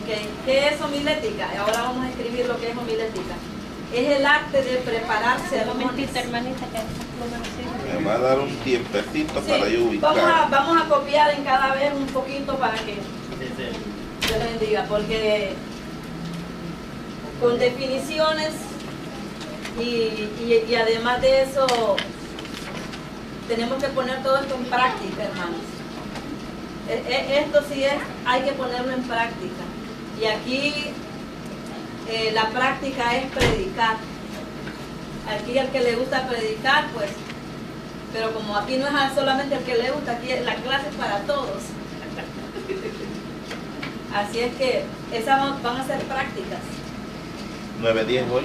¿Qué es homilética? Ahora vamos a escribir lo que es homilética. Es el arte de preparar sermones. Me va a dar un tiempecito Sí, para yo ubicar. vamos a copiar en cada vez un poquito para que Dios bendiga, porque con definiciones y además de eso tenemos que poner todo esto en práctica, hermanos. Esto sí hay que ponerlo en práctica. Y aquí la práctica es predicar. Aquí el que le gusta predicar, pues, pero como aquí no es solamente el que le gusta, aquí la clase es para todos. Así es que esas van a ser prácticas. 9-10 hoy.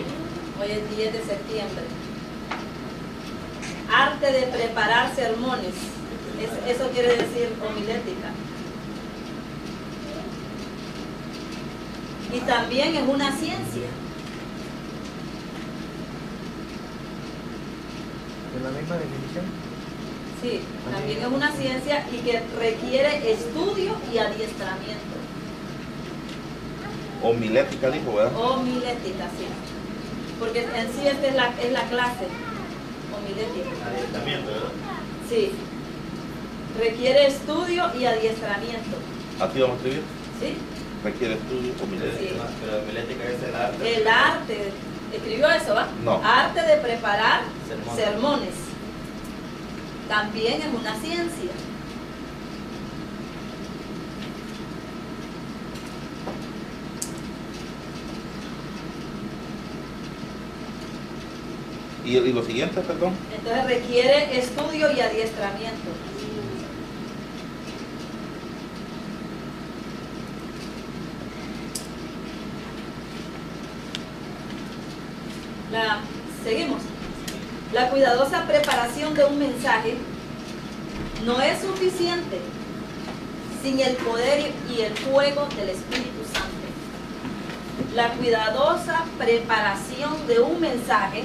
Hoy es 10 de septiembre. Arte de preparar sermones. Eso quiere decir homilética. Y también es una ciencia. ¿En la misma definición? Sí, también es una ciencia y que requiere estudio y adiestramiento. Homilética dijo, ¿verdad? Homilética, sí. Porque en sí esta es la clase. Homilética. Adiestramiento, ¿verdad? Sí. Requiere estudio y adiestramiento. ¿Así vamos a escribir? ¿Sí? Requiere estudio homilética. Sí. Pero homilética es el arte. El arte. ¿Escribió eso, va? No. Arte de preparar Sermones. sermones. También es una ciencia. ¿Y lo siguiente, perdón? Entonces requiere estudio y adiestramiento. Seguimos. La cuidadosa preparación de un mensaje no es suficiente sin el poder y el fuego del Espíritu Santo. La cuidadosa preparación de un mensaje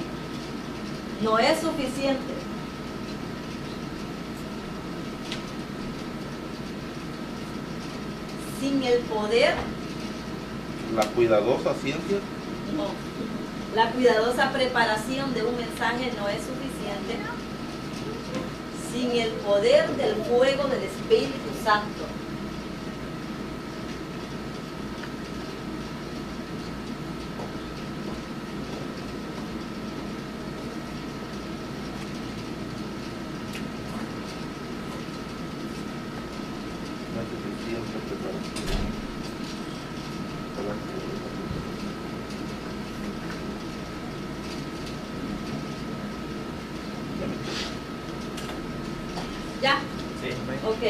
no es suficiente sin el poder. La cuidadosa ciencia. No. La cuidadosa preparación de un mensaje no es suficiente sin el poder del fuego del Espíritu Santo. No es suficiente preparación. ¿Ya? Sí. Ok.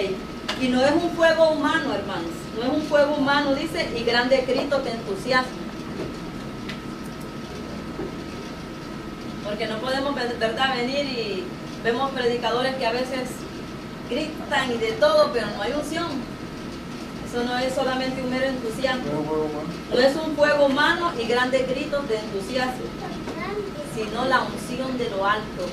Y no es un fuego humano, hermanos. No es un fuego humano, dice, y grande grito te entusiasma. Porque no podemos, ¿verdad?, venir y vemos predicadores que a veces gritan y de todo, pero no hay unción. Eso no es solamente un mero entusiasmo. No es un fuego humano y grandes gritos de entusiasmo, sino la unción de lo alto.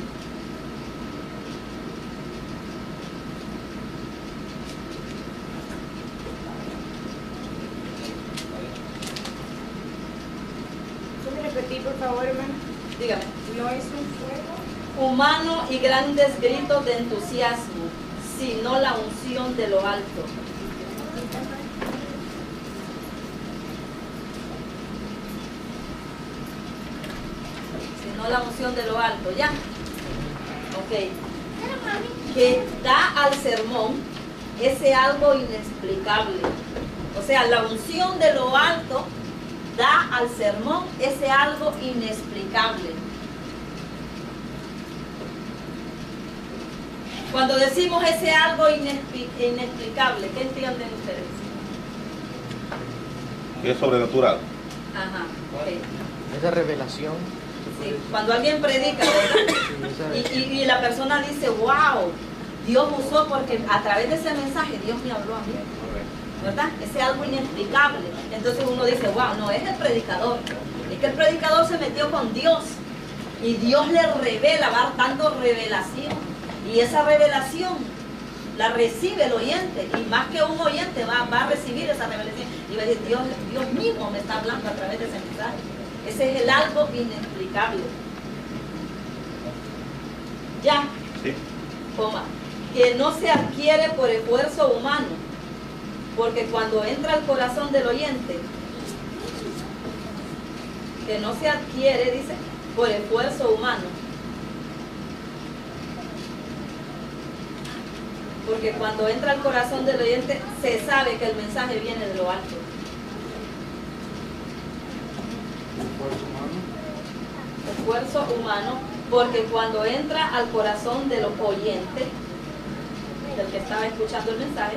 ¿Puede repetir, por favor, hermano? Dígame. No es un fuego. Humano y grandes gritos de entusiasmo, sino la unción de lo alto. Sino la unción de lo alto, ¿ya? Ok. Que da al sermón ese algo inexplicable. O sea, la unción de lo alto da al sermón ese algo inexplicable. Cuando decimos ese algo inexplicable, ¿qué entienden ustedes? Que es sobrenatural. Ajá, ok. Esa revelación. Sí, cuando alguien predica, ¿verdad? Y la persona dice, wow, Dios usó porque a través de ese mensaje Dios me habló a mí, ¿verdad? Ese algo inexplicable. Entonces uno dice, wow, no es el predicador, es que el predicador se metió con Dios y Dios le revela, va dando revelación, y esa revelación la recibe el oyente, y más que un oyente va a recibir esa revelación, Y va a decir, Dios mismo me está hablando a través de ese mensaje. Ese es el algo inexplicable. Ya, Sí. coma, que no se adquiere por esfuerzo humano, porque cuando entra al corazón del oyente, que no se adquiere, dice, por esfuerzo humano. Porque cuando entra al corazón del oyente, se sabe que el mensaje viene de lo alto. Esfuerzo humano, porque cuando entra al corazón del oyente, del que estaba escuchando el mensaje,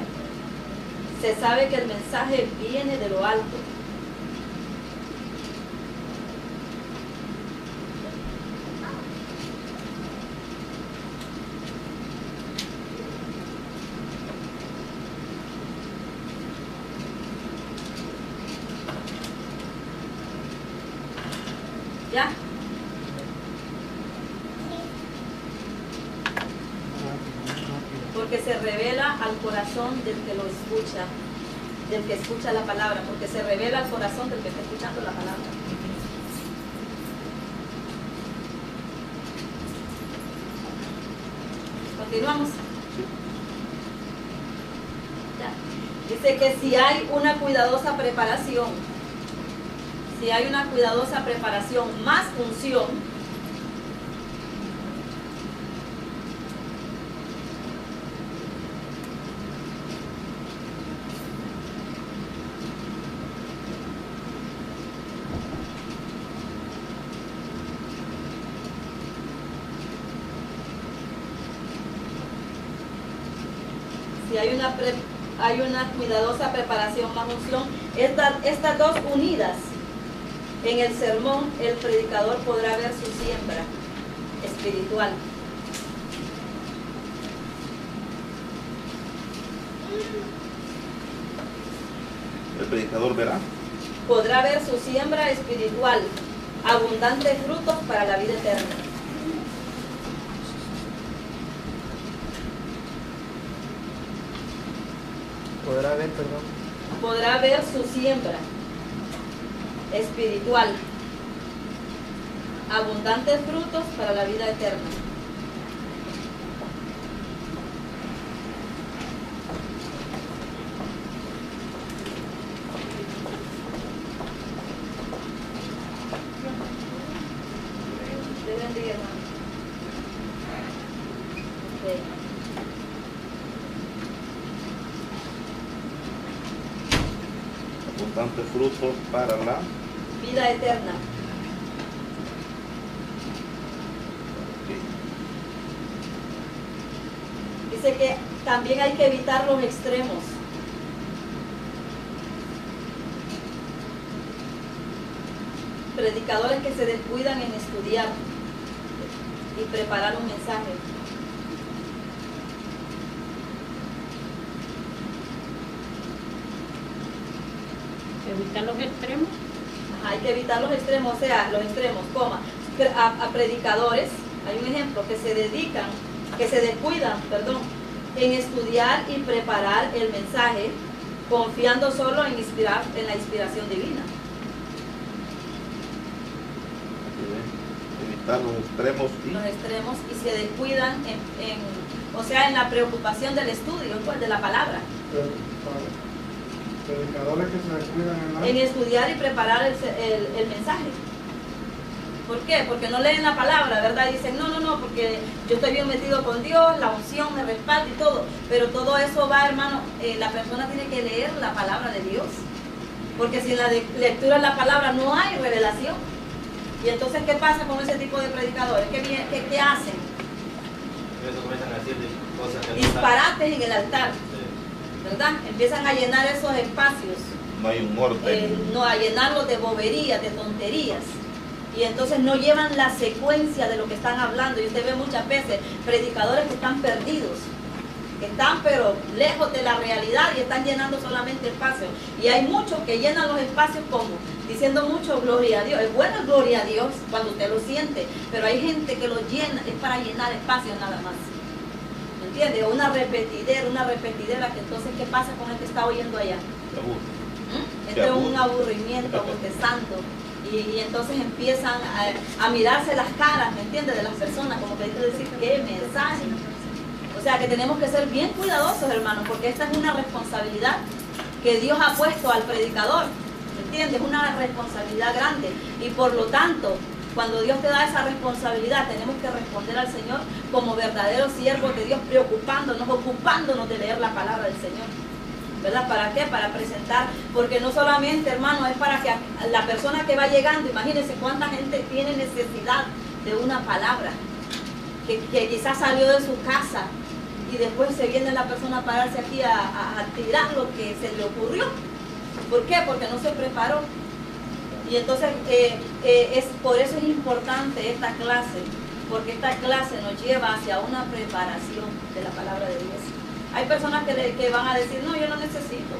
se sabe que el mensaje viene de lo alto. ¿Ya? Porque se revela al corazón del que lo escucha, del que escucha la palabra, porque se revela al corazón del que está escuchando la palabra. Continuamos. Ya. Dice que si hay una cuidadosa preparación, más unción, si hay una cuidadosa preparación más unción, estas dos unidas en el sermón, el predicador podrá ver su siembra espiritual. El predicador verá. Podrá ver su siembra espiritual, abundantes frutos para la vida eterna. Podrá ver su siembra espiritual, abundantes frutos para la vida eterna. Dios bendiga, hermano. Okay. Abundantes frutos para la Vida eterna. Dice que también hay que evitar los extremos. Predicadores que se descuidan en estudiar y preparar un mensaje. Evitar los extremos. Hay que evitar los extremos, o sea, los extremos, a predicadores, hay un ejemplo, que se descuidan, en estudiar y preparar el mensaje, confiando solo en la inspiración divina. evitar los extremos Y se descuidan en la preocupación del estudio, pues, de la palabra. Predicadores que se descuidan En estudiar y preparar el mensaje. ¿Por qué? Porque no leen la palabra, ¿verdad? Dicen, no, porque yo estoy bien metido con Dios, la unción me respalda y todo. Pero todo eso va, hermano, la persona tiene que leer la palabra de Dios. Porque si en la lectura de la palabra no hay revelación. Y entonces, ¿qué pasa con ese tipo de predicadores? ¿Qué hacen? Eso comienzan a decir cosas que no Disparates en el altar, ¿verdad? Empiezan a llenar esos espacios. no hay un orden. No, a llenarlos de boberías, de tonterías. Y entonces no llevan la secuencia de lo que están hablando. Y usted ve muchas veces predicadores que están perdidos, que están pero lejos de la realidad y están llenando solamente espacios. Y hay muchos que llenan los espacios como diciendo mucho gloria a Dios. Es bueno el gloria a Dios cuando usted lo siente, pero hay gente que lo llena, es para llenar espacios nada más. ¿Me entiende? Una repetidera que entonces, ¿qué pasa con el que está oyendo allá? Se aburre. entra un aburrimiento bostezando. Y entonces empiezan a mirarse las caras, ¿me entiendes? De las personas, como que hay que decir, ¿qué mensaje? O sea que tenemos que ser bien cuidadosos, hermanos, porque esta es una responsabilidad que Dios ha puesto al predicador, ¿me entiendes? Es una responsabilidad grande. Y por lo tanto, cuando Dios te da esa responsabilidad, tenemos que responder al Señor como verdaderos siervos de Dios, preocupándonos, ocupándonos de leer la palabra del Señor. ¿Verdad? ¿Para qué? Para presentar, porque no solamente, hermano, es para que la persona que va llegando, imagínense cuánta gente tiene necesidad de una palabra, que quizás salió de su casa y después se viene la persona a pararse aquí a tirar lo que se le ocurrió. ¿Por qué? Porque no se preparó. Y entonces, por eso es importante esta clase, porque esta clase nos lleva hacia una preparación de la palabra de Dios. Hay personas que van a decir, no, yo no necesito.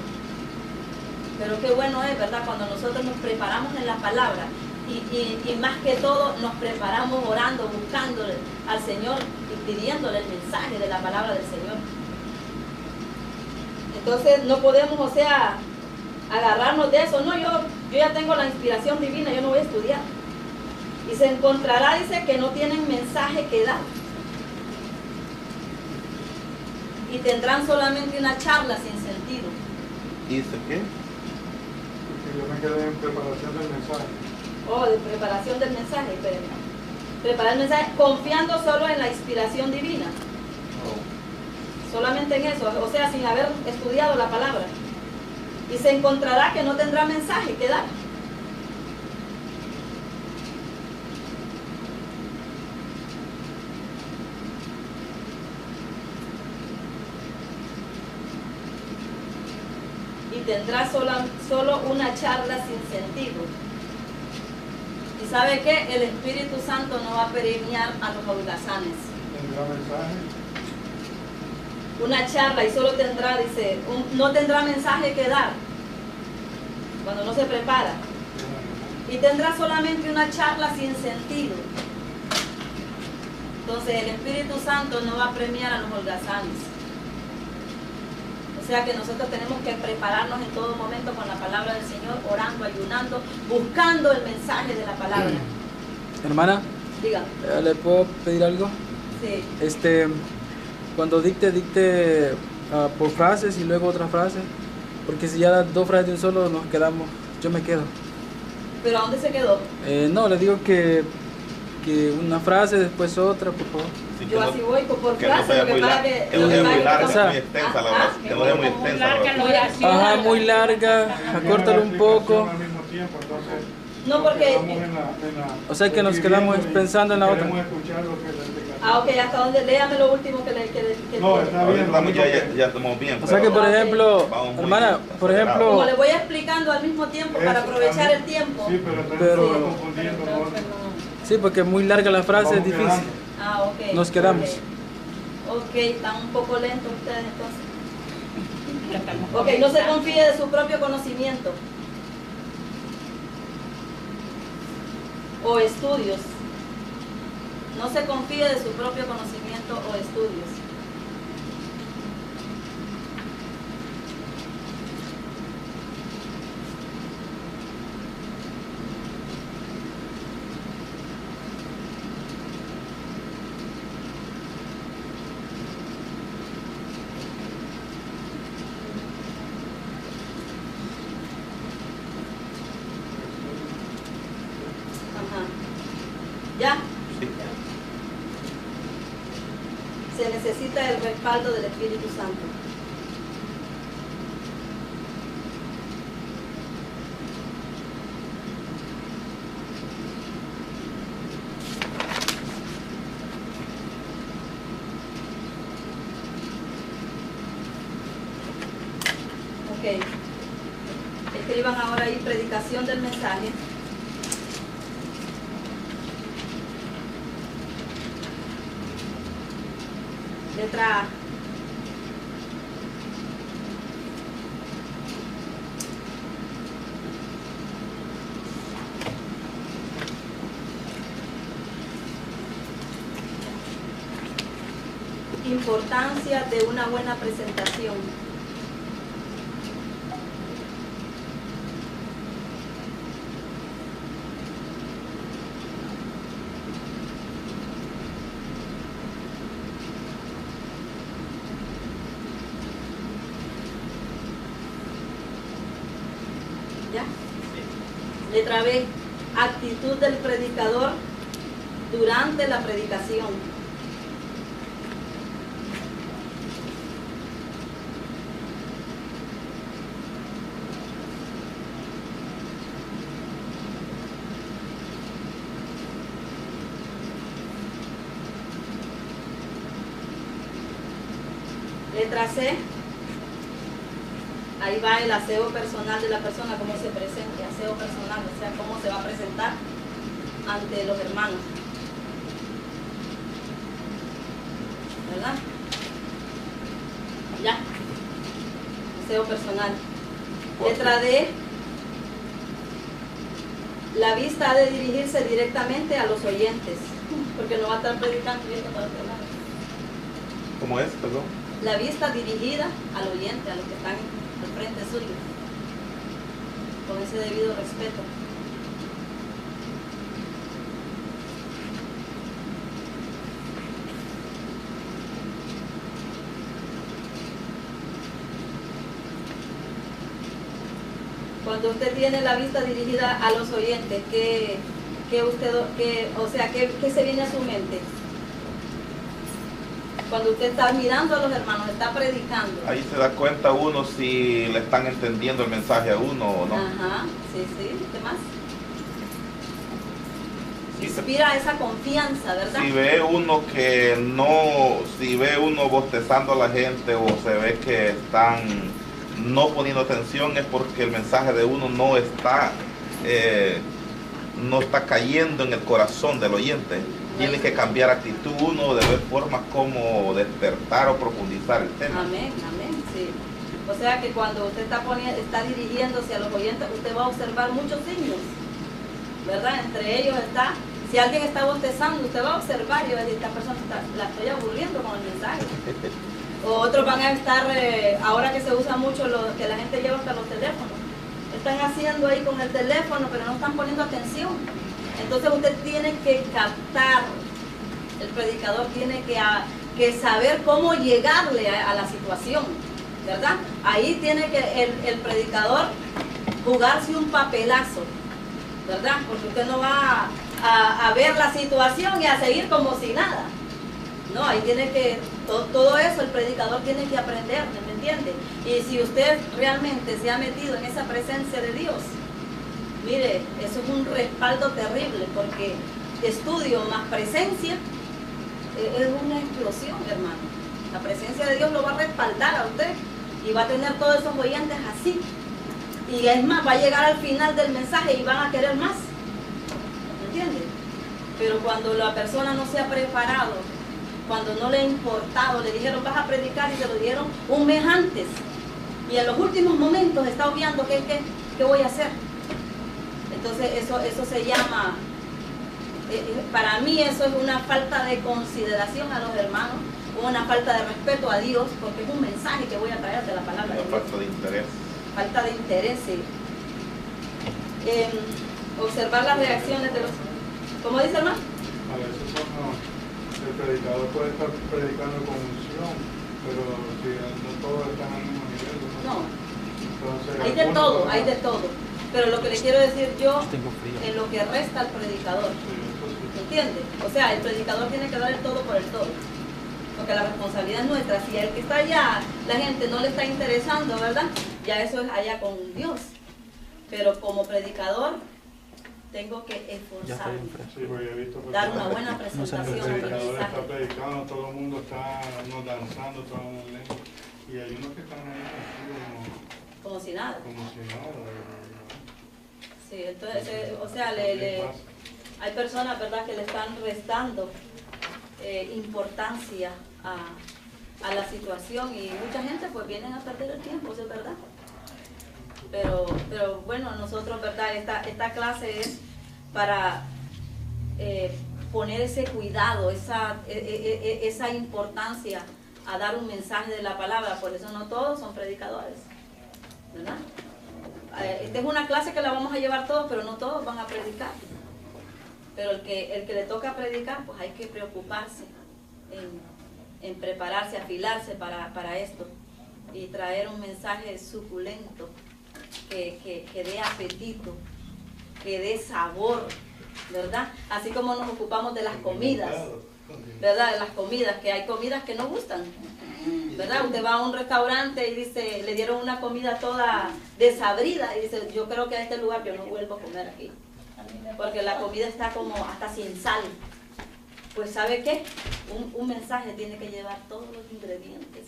Pero qué bueno es, ¿verdad? Cuando nosotros nos preparamos en la palabra y más que todo nos preparamos orando, buscándole al Señor y pidiéndole el mensaje de la palabra del Señor. Entonces no podemos, o sea, agarrarnos de eso. No, yo ya tengo la inspiración divina, yo no voy a estudiar. Y se encontrará, dice, que no tienen mensaje que dar. Y tendrán solamente una charla sin sentido. ¿Dice qué? Porque yo me quedé en preparación del mensaje. Oh, de preparación del mensaje, espérenme. Preparar el mensaje confiando solo en la inspiración divina. Solamente en eso, o sea, sin haber estudiado la palabra. Y se encontrará que no tendrá mensaje que dar. Y tendrá solo una charla sin sentido. ¿Y sabe qué? El Espíritu Santo no va a premiar a los holgazanes. ¿Tendrá mensaje? Una charla y solo tendrá, dice, no tendrá mensaje que dar cuando no se prepara. Y tendrá solamente una charla sin sentido. Entonces el Espíritu Santo no va a premiar a los holgazanes. O sea que nosotros tenemos que prepararnos en todo momento con la palabra del Señor, orando, ayunando, buscando el mensaje de la palabra. Hermana, Diga. ¿le puedo pedir algo? Sí. Cuando dicte por frases y luego otra frase, porque si ya das 2 frases de un solo nos quedamos, yo me quedo. ¿Pero a dónde se quedó? No, le digo que una frase, después otra, por favor. Sí, Yo así voy por que no clase, sea lo que muy pasa larga, que... que no sea muy larga, Ajá. muy extensa la oración, que no sea muy extensa la larga la oración. oración. Ajá, muy larga, acórtalo un poco. Al mismo tiempo, entonces, No, porque... quedamos en la- O sea que nos quedamos escribiendo y pensando en la otra. queremos escuchar lo que la explicación. Ah, ok, hasta donde, léame lo último que le No, está Ahorita bien. estamos ya estamos bien. O sea que, pero por ejemplo, vamos muy hermana, por Como ejemplo, le voy explicando al mismo tiempo para aprovechar el tiempo. Sí, pero Pero- estamos confundiendo. ¿no? sí, porque muy larga la frase, es Vamos difícil. quedando. Ah, ok. Nos quedamos. Ok, están un poco lentos ustedes entonces. Ok, no se confíe de su propio conocimiento o estudios. No se confíe de su propio conocimiento o estudios. Ajá. ¿Ya? Sí. Se necesita el respaldo del Espíritu Santo. Ok. Escriban ahora ahí predicación del mensaje. Letra A. Importancia de una buena presentación. ¿Ya? Letra B, actitud del predicador durante la predicación. Letra C, ahí va el aseo personal de la persona, cómo se presenta, aseo personal, o sea, cómo se va a presentar ante los hermanos. ¿Verdad? Ya. Aseo personal. Letra D, la vista ha de dirigirse directamente a los oyentes, porque no va a estar predicando viendo para otro lado. ¿Cómo es, perdón? La vista dirigida al oyente, a los que están al frente suyo, con ese debido respeto. Cuando usted tiene la vista dirigida a los oyentes, ¿qué se viene a su mente? Cuando usted está mirando a los hermanos, está predicando. Ahí se da cuenta uno si le están entendiendo el mensaje a uno o no. Ajá, sí, ¿qué más? Si se- Inspira esa confianza, ¿verdad? Si ve uno que no, si ve uno bostezando a la gente o se ve que están no poniendo atención, es porque el mensaje de uno no está cayendo en el corazón del oyente. Tiene que cambiar actitud uno de ver formas como despertar o profundizar el tema. Amén, sí. O sea que cuando usted está dirigiéndose a los oyentes, usted va a observar muchos signos, ¿verdad? Entre ellos está, si alguien está bostezando, usted va a observar y va a decir, esta persona la estoy aburriendo con el mensaje. O otros van a estar, ahora que se usa mucho, que la gente lleva hasta los teléfonos, están haciendo ahí con el teléfono, pero no están poniendo atención. Entonces usted tiene que captar, el predicador tiene que saber cómo llegarle a la situación, ¿verdad? Ahí tiene que el predicador jugarse un papelazo, ¿verdad? Porque usted no va a ver la situación y a seguir como si nada. No, ahí tiene que, todo eso el predicador tiene que aprender, ¿me entiende? Y si usted realmente se ha metido en esa presencia de Dios, mire, eso es un respaldo terrible, porque estudio más presencia es una explosión, hermano. La presencia de Dios lo va a respaldar a usted y va a tener todos esos oyentes así. Y es más, va a llegar al final del mensaje y van a querer más. ¿Me entiende? Pero cuando la persona no se ha preparado, cuando no le ha importado, le dijeron vas a predicar y se lo dieron un mes antes. Y en los últimos momentos está obviando qué voy a hacer. Entonces eso se llama, para mí eso es una falta de consideración a los hermanos, una falta de respeto a Dios, porque es un mensaje que voy a traer de la palabra de Dios. Falta de interés. Falta de interés, sí. Observar las reacciones de los... ¿Cómo dice, hermano? A veces el predicador puede estar predicando con unción, pero si no todos están al mismo nivel. No. Entonces, Hay de algunos todo, podrán- hay de todo. Pero lo que le quiero decir yo, Tengo frío. en lo que resta al predicador, Sí, eso sí. ¿me entiende? O sea, el predicador tiene que dar el todo por el todo. Porque la responsabilidad es nuestra. Si el que está allá, la gente no le está interesando, ¿verdad? Ya eso es allá con Dios. Pero como predicador, tengo que Ya estoy esforzarme. en fresco. Sí, porque he visto Dar una personas- buena el presentación del predicador está mensaje. predicando, todo el mundo está no, danzando, todo en el lengua. Y hay unos que están ahí así Como si nada. como si nada. Sí, entonces, o sea, ¿Qué pasa? hay personas, ¿verdad?, que le están restando importancia a la situación y mucha gente pues vienen a perder el tiempo, eso es verdad. Pero bueno, nosotros, ¿verdad?, esta clase es para poner ese cuidado, esa importancia a dar un mensaje de la palabra. Por eso no todos son predicadores, ¿verdad? Esta es una clase que la vamos a llevar todos, pero no todos van a predicar. Pero el que le toca predicar, pues hay que preocuparse en prepararse, afilarse para esto y traer un mensaje suculento que dé apetito, que dé sabor, ¿verdad? Así como nos ocupamos de las comidas, ¿verdad? De las comidas, que hay comidas que no gustan, ¿verdad? Usted va a un restaurante y dice, le dieron una comida toda desabrida y dice, yo creo que a este lugar yo no vuelvo a comer aquí, porque la comida está como hasta sin sal. Pues ¿sabe qué? Un mensaje tiene que llevar todos los ingredientes.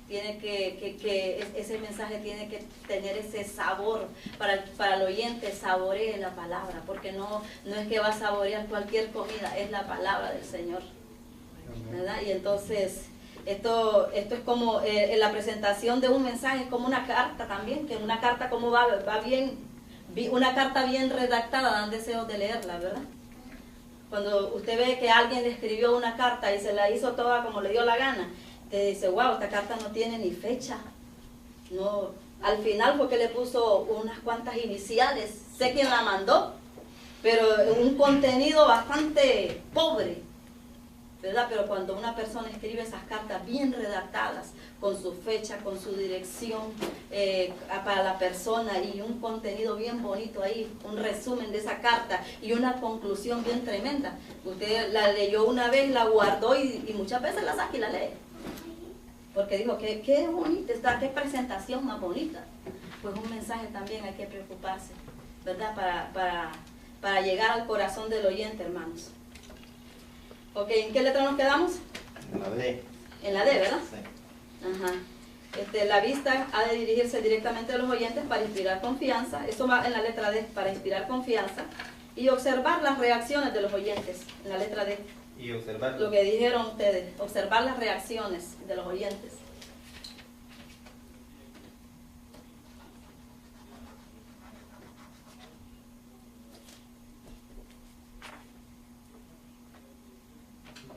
Tiene ese mensaje tiene que tener ese sabor para el oyente, saboree la palabra, porque no es que va a saborear cualquier comida, es la palabra del Señor, ¿verdad? Y entonces esto es como la presentación de un mensaje, es como una carta también, que una carta como va bien, una carta bien redactada, dan deseos de leerla, ¿verdad? Cuando usted ve que alguien le escribió una carta y se la hizo toda como le dio la gana, te dice, wow, esta carta no tiene ni fecha. No, al final fue que le puso unas cuantas iniciales, sé quién la mandó, pero un contenido bastante pobre, ¿verdad? Pero cuando una persona escribe esas cartas bien redactadas, con su fecha, con su dirección para la persona y un contenido bien bonito ahí, un resumen de esa carta y una conclusión bien tremenda. Usted la leyó una vez, la guardó y muchas veces la saca y la lee. Porque digo, qué bonita está, qué presentación más bonita. Pues un mensaje también hay que preocuparse, ¿verdad? Para llegar al corazón del oyente, hermanos. Ok, ¿en qué letra nos quedamos? En la D. En la D, ¿verdad? Sí. Ajá. La vista ha de dirigirse directamente a los oyentes para inspirar confianza. Eso va en la letra D, para inspirar confianza. Y observar las reacciones de los oyentes, en la letra D. Y observar. Lo que dijeron ustedes, observar las reacciones de los oyentes.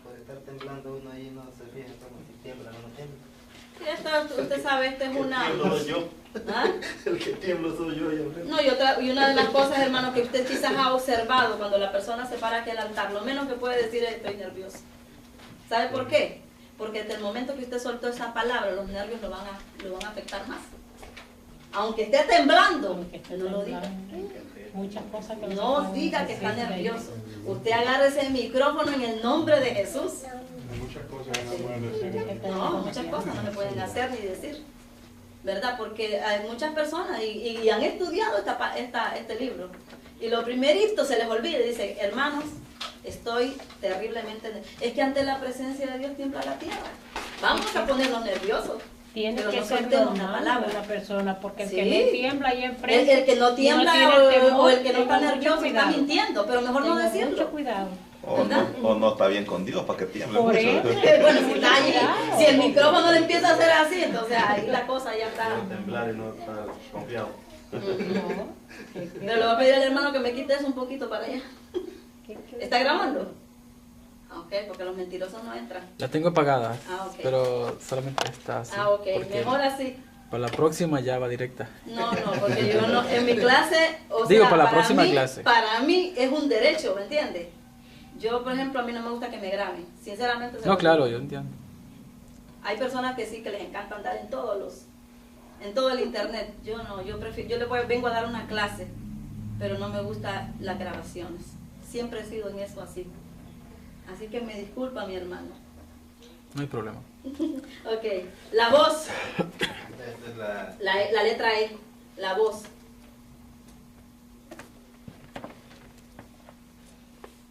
Puede estar temblando uno ahí, no se fija como si tiembla o no tiembla. Sí, esto, usted sabe, esto es una... El que tiemblo soy yo. ¿Ah? El que tiemblo soy yo. No, y una de las cosas, hermano, que usted quizás ha observado cuando la persona se para aquí al altar, lo menos que puede decir es estoy nervioso. ¿Sabe por qué? Porque desde el momento que usted soltó esa palabra, los nervios lo van a afectar más. Aunque esté temblando, Aunque esté no lo diga. temblando, muchas cosas que No diga que está nervioso. Usted agarre ese micrófono en el nombre de Jesús. Muchas cosas que no pueden decir. No, muchas cosas no se pueden hacer ni decir, ¿verdad? Porque hay muchas personas y han estudiado este libro y lo primerito se les olvida y dice, hermanos, estoy terriblemente... Es que ante la presencia de Dios tiembla la tierra. Vamos a ponernos nerviosos. Tiene Pero que no ser soltemos la normal palabra. de la persona, porque el Sí. que no tiembla ahí enfrente, El que no tiembla tiene o temor, el que no está tenga mucho nervioso está cuidado. mintiendo, pero mejor no tenga mucho decirlo. cuidado. O no está bien con Dios para que tiemble Por mucho. eso. Bueno, si está allí, Cuidado. si el micrófono le empieza a hacer así, entonces ahí la cosa ya está. Quiero temblar y no estar confiado. Pero le voy a pedir al hermano que me quite eso un poquito para allá. ¿Está grabando? Ok, porque los mentirosos no entran. La tengo apagada, Ah, ok. pero solamente está así. Ah, ok, porque mejor así. para la próxima ya va directa. No, porque yo no, en mi clase, o Digo, sea, para la próxima mí, clase. Para mí es un derecho, ¿me entiendes? Yo, por ejemplo, a mí no me gusta que me graben, sinceramente. se No, lo claro, digo. yo entiendo. Hay personas que sí, que les encanta andar en todo el internet. Yo no, yo vengo a dar una clase, pero no me gustan las grabaciones. Siempre he sido en eso así. Así que me disculpa, mi hermano. No hay problema. Ok, la voz, Esta es la letra E, la voz.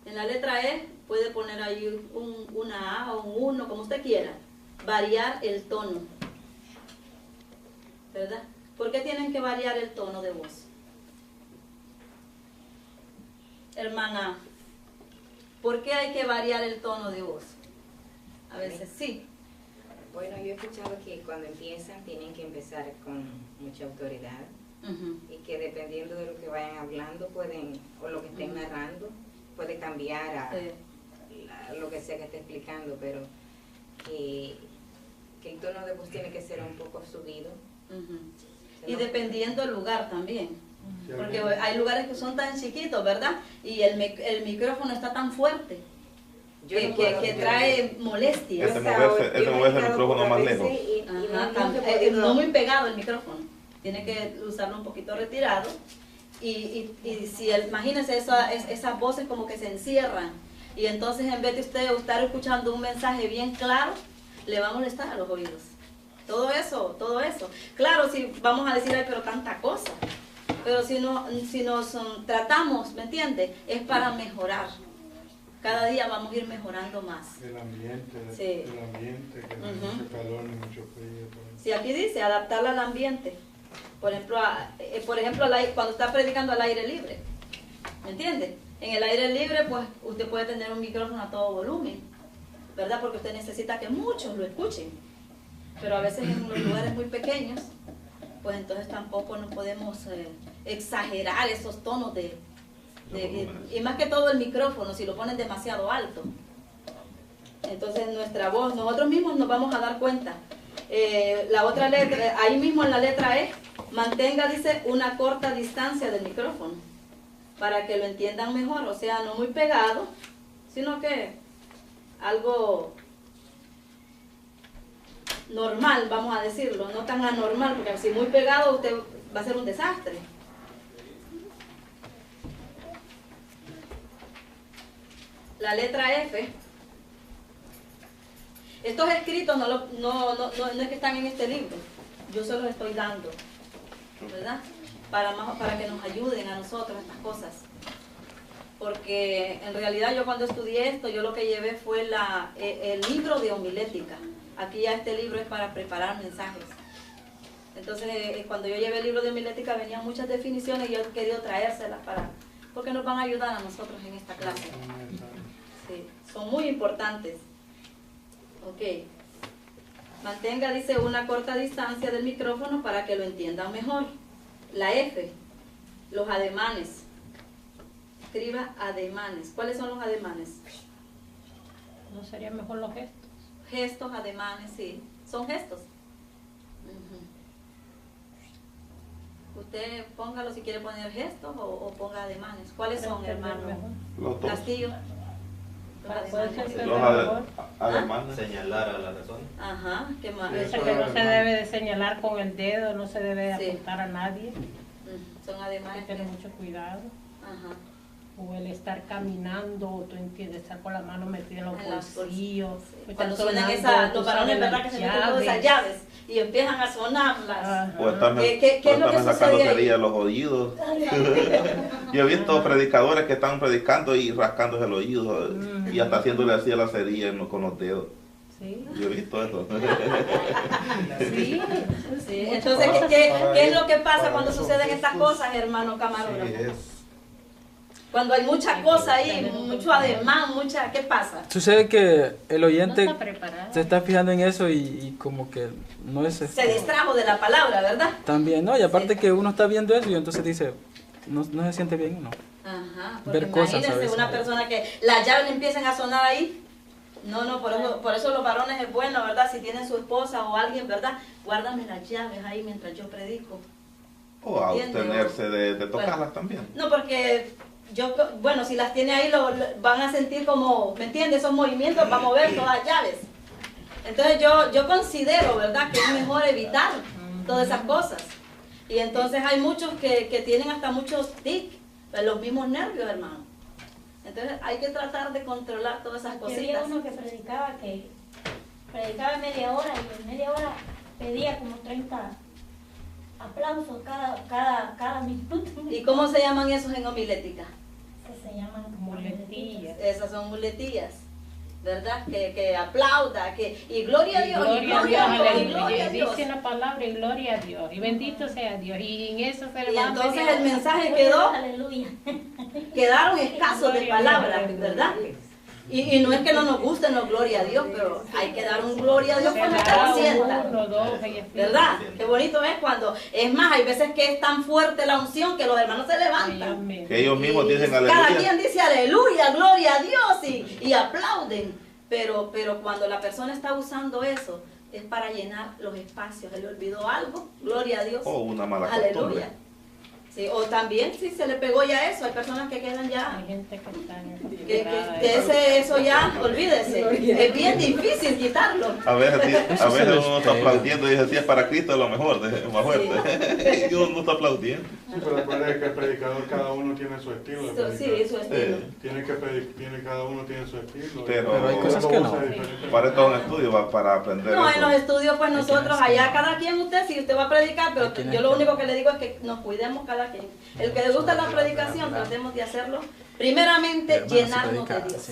En la letra E puede poner ahí una A o un 1, como usted quiera. Variar el tono. ¿Verdad? ¿Por qué tienen que variar el tono de voz? Hermana, ¿por qué hay que variar el tono de voz? A veces sí. Bueno, yo he escuchado que cuando empiezan tienen que empezar con mucha autoridad Ujú. y que dependiendo de lo que vayan hablando pueden, o lo que estén narrando, puede cambiar a lo que sea que esté explicando, pero que el tono de voz tiene que ser un poco subido. Ujú. Y dependiendo del lugar también. Sí, Porque alguien- hay lugares que son tan chiquitos, ¿verdad? Y el micrófono está tan fuerte que trae molestia. Ese moverse el micrófono más lejos. Ajá, no muy pegado el micrófono. tiene que usarlo un poquito retirado. Y si imagínense esas voces como que se encierran, y entonces en vez de usted estar escuchando un mensaje bien claro, le va a molestar a los oídos. Todo eso. Claro, si vamos a decir, ay, pero tanta cosa. Pero si nos tratamos, ¿me entiende? Es para mejorar. Cada día vamos a ir mejorando más. El ambiente, Sí. el ambiente, que no hay mucho calor ni mucho frío. Pues. Sí, aquí dice adaptarla al ambiente. Por ejemplo, cuando está predicando al aire libre. ¿Me entiende? En el aire libre, pues usted puede tener un micrófono a todo volumen, ¿verdad? Porque usted necesita que muchos lo escuchen. Pero a veces en los lugares muy pequeños, pues entonces tampoco no podemos exagerar esos tonos y más que todo el micrófono, si lo ponen demasiado alto. Entonces nuestra voz, nosotros mismos nos vamos a dar cuenta. La otra letra, ahí mismo en la letra E, mantenga, dice, una corta distancia del micrófono, para que lo entiendan mejor, o sea, no muy pegado, sino que algo normal, vamos a decirlo, no tan anormal, porque si muy pegado usted va a ser un desastre. La letra F. Estos escritos no es que están en este libro, yo se los estoy dando, ¿verdad? Para que nos ayuden a nosotros estas cosas. Porque en realidad yo cuando estudié esto, yo lo que llevé fue el libro de homilética. Aquí ya este libro es para preparar mensajes. Entonces cuando yo llevé el libro de homilética venían muchas definiciones y yo he querido traérselas porque nos van a ayudar a nosotros en esta clase. Sí, son muy importantes. Ok. Mantenga, dice, una corta distancia del micrófono para que lo entiendan mejor. La F, los ademanes. Escriba ademanes. ¿Cuáles son los ademanes? ¿No sería mejor los gestos? Gestos, ademanes, sí. Son gestos. Usted póngalo si quiere poner gestos o ponga ademanes. ¿Cuáles son, hermano? Los dos. Castillo. Puede ser Los mejor. ademanes. Señalar a la persona. Ajá, ¿qué más? Dice que no se debe de señalar con el dedo, no se debe Sí. apuntar a nadie. Son Hay que ademanes. tener mucho cuidado. Ajá. O el estar caminando, tú entiendes, estar con la mano metida en los En las bolsillos. bolsas, sí. o Cuando estar suenan sonando, los tú varones, sabes, ¿verdad? las Que se meten todas esas llaves y empiezan a sonarlas. Ajá. O estarme, ¿Qué es lo que sacando sucede ahí? cerilla de los oídos. Yo he visto predicadores que están predicando y rascándose el oído y hasta haciéndole así a la cerilla con los dedos. Sí. Yo he visto eso. Sí. Sí. Entonces, ¿qué es lo que pasa cuando suceden estas cosas, hermano camarógrafo? Sí, Cuando hay mucha cosa ahí, mucho ademán, ¿qué pasa? Sucede que el No oyente está preparado. se está fijando en eso y como que no es Se distrajo de la palabra, ¿verdad? también, ¿no? Y aparte Sí. que uno está viendo eso y entonces dice, no se siente bien, ¿no? Ajá, porque Ver cosas a imagínense veces. una persona que las llaves le empiecen a sonar ahí. No, por eso los varones es bueno, ¿verdad? Si tienen su esposa o alguien, ¿verdad? Guárdame las llaves ahí mientras yo predico. O abstenerse de tocarlas también. No, porque bueno, si las tiene ahí, van a sentir como, ¿me entiendes? Esos movimientos para mover todas las llaves. Entonces yo considero, ¿verdad? Que es mejor evitar todas esas cosas. Y entonces hay muchos que tienen hasta muchos tics, los mismos nervios, hermano. Entonces hay que tratar de controlar todas esas Y había cositas. uno que predicaba media hora y en media hora pedía como 30 aplausos cada minuto. ¿Y cómo se llaman esos en homilética? Se llaman Muletillas. Esas son muletillas, ¿verdad? Que aplauda, y gloria a Dios, y Gloria a gloria a Dios, Dios, y gloria a aleluya. Dios. Dice la palabra y gloria a Dios. Y bendito sea Dios. Y en eso se le Y va a entonces pedir- el mensaje quedó, Aleluya. quedaron escasos de Gloria a palabras, Dios. ¿verdad? Y no es que no nos gusten los gloria a Dios, pero hay que dar un gloria a Dios Se cuando da está sienta. uno, dos, y así. ¿Verdad? Qué bonito es cuando, es más, hay veces que es tan fuerte la unción que los hermanos se Dios levantan. mío. Que ellos mismos Y dicen cada aleluya. quien dice aleluya, gloria a Dios y aplauden. Pero cuando la persona está usando eso, es para llenar los espacios. Él olvidó algo, gloria a Dios. O una mala costumbre. Aleluya. Sí, o también si se le pegó ya eso, hay personas que quedan ya, Hay gente que está en el eso ya, olvídese, es bien difícil quitarlo. A veces uno está aplaudiendo y dice, si es para Cristo es lo mejor, más fuerte. Y uno no está aplaudiendo. Sí, pero recuerda que el predicador cada uno tiene su estilo de predicar. Sí, su estilo. Cada uno tiene su estilo. Pero hay cosas que no. Para todo un estudio, va para aprender No, eso. en los estudios pues nosotros, allá cada quien usted, si usted va a predicar, pero yo lo único que le digo es que nos cuidemos cada quien. El que le gusta la predicación, tratemos de hacerlo. Primeramente, llenarnos de Dios.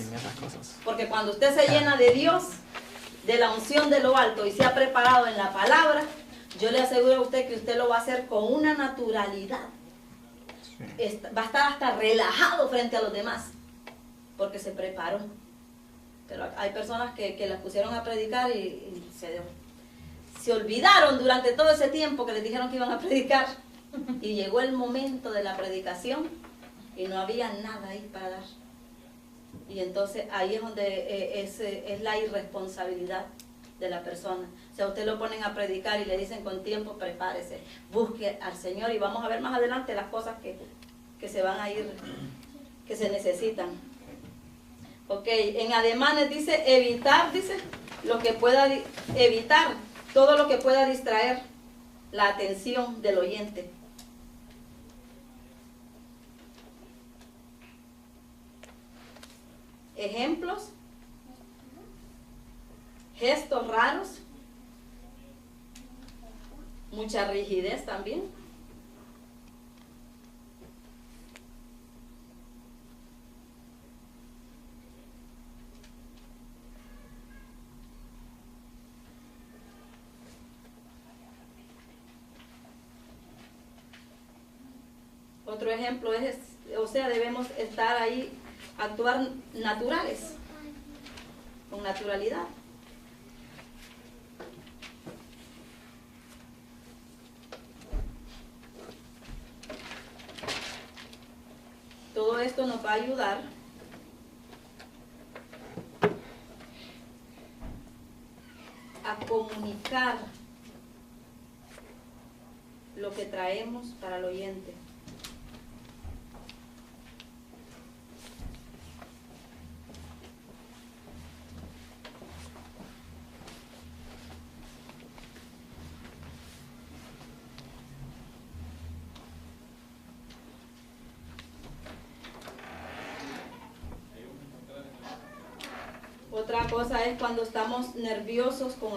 Porque cuando usted se llena de Dios, de la unción de lo alto y se ha preparado en la palabra, yo le aseguro a usted que usted lo va a hacer con una naturalidad. Va a estar hasta relajado frente a los demás, porque se preparó. Pero hay personas que las pusieron a predicar y se olvidaron durante todo ese tiempo que les dijeron que iban a predicar. Y llegó el momento de la predicación y no había nada ahí para dar. Y entonces ahí es donde es la irresponsabilidad de la persona. O sea, usted lo ponen a predicar y le dicen con tiempo, prepárese, busque al Señor y vamos a ver más adelante las cosas que se van a ir, que se necesitan. Ok, en ademanes dice evitar, lo que pueda evitar, todo lo que pueda distraer la atención del oyente. Ejemplos, gestos raros, mucha rigidez también. Otro ejemplo es, debemos estar ahí, actuar naturales, con naturalidad. Todo esto nos va a ayudar a comunicar lo que traemos para el oyente. Otra cosa es cuando estamos nerviosos con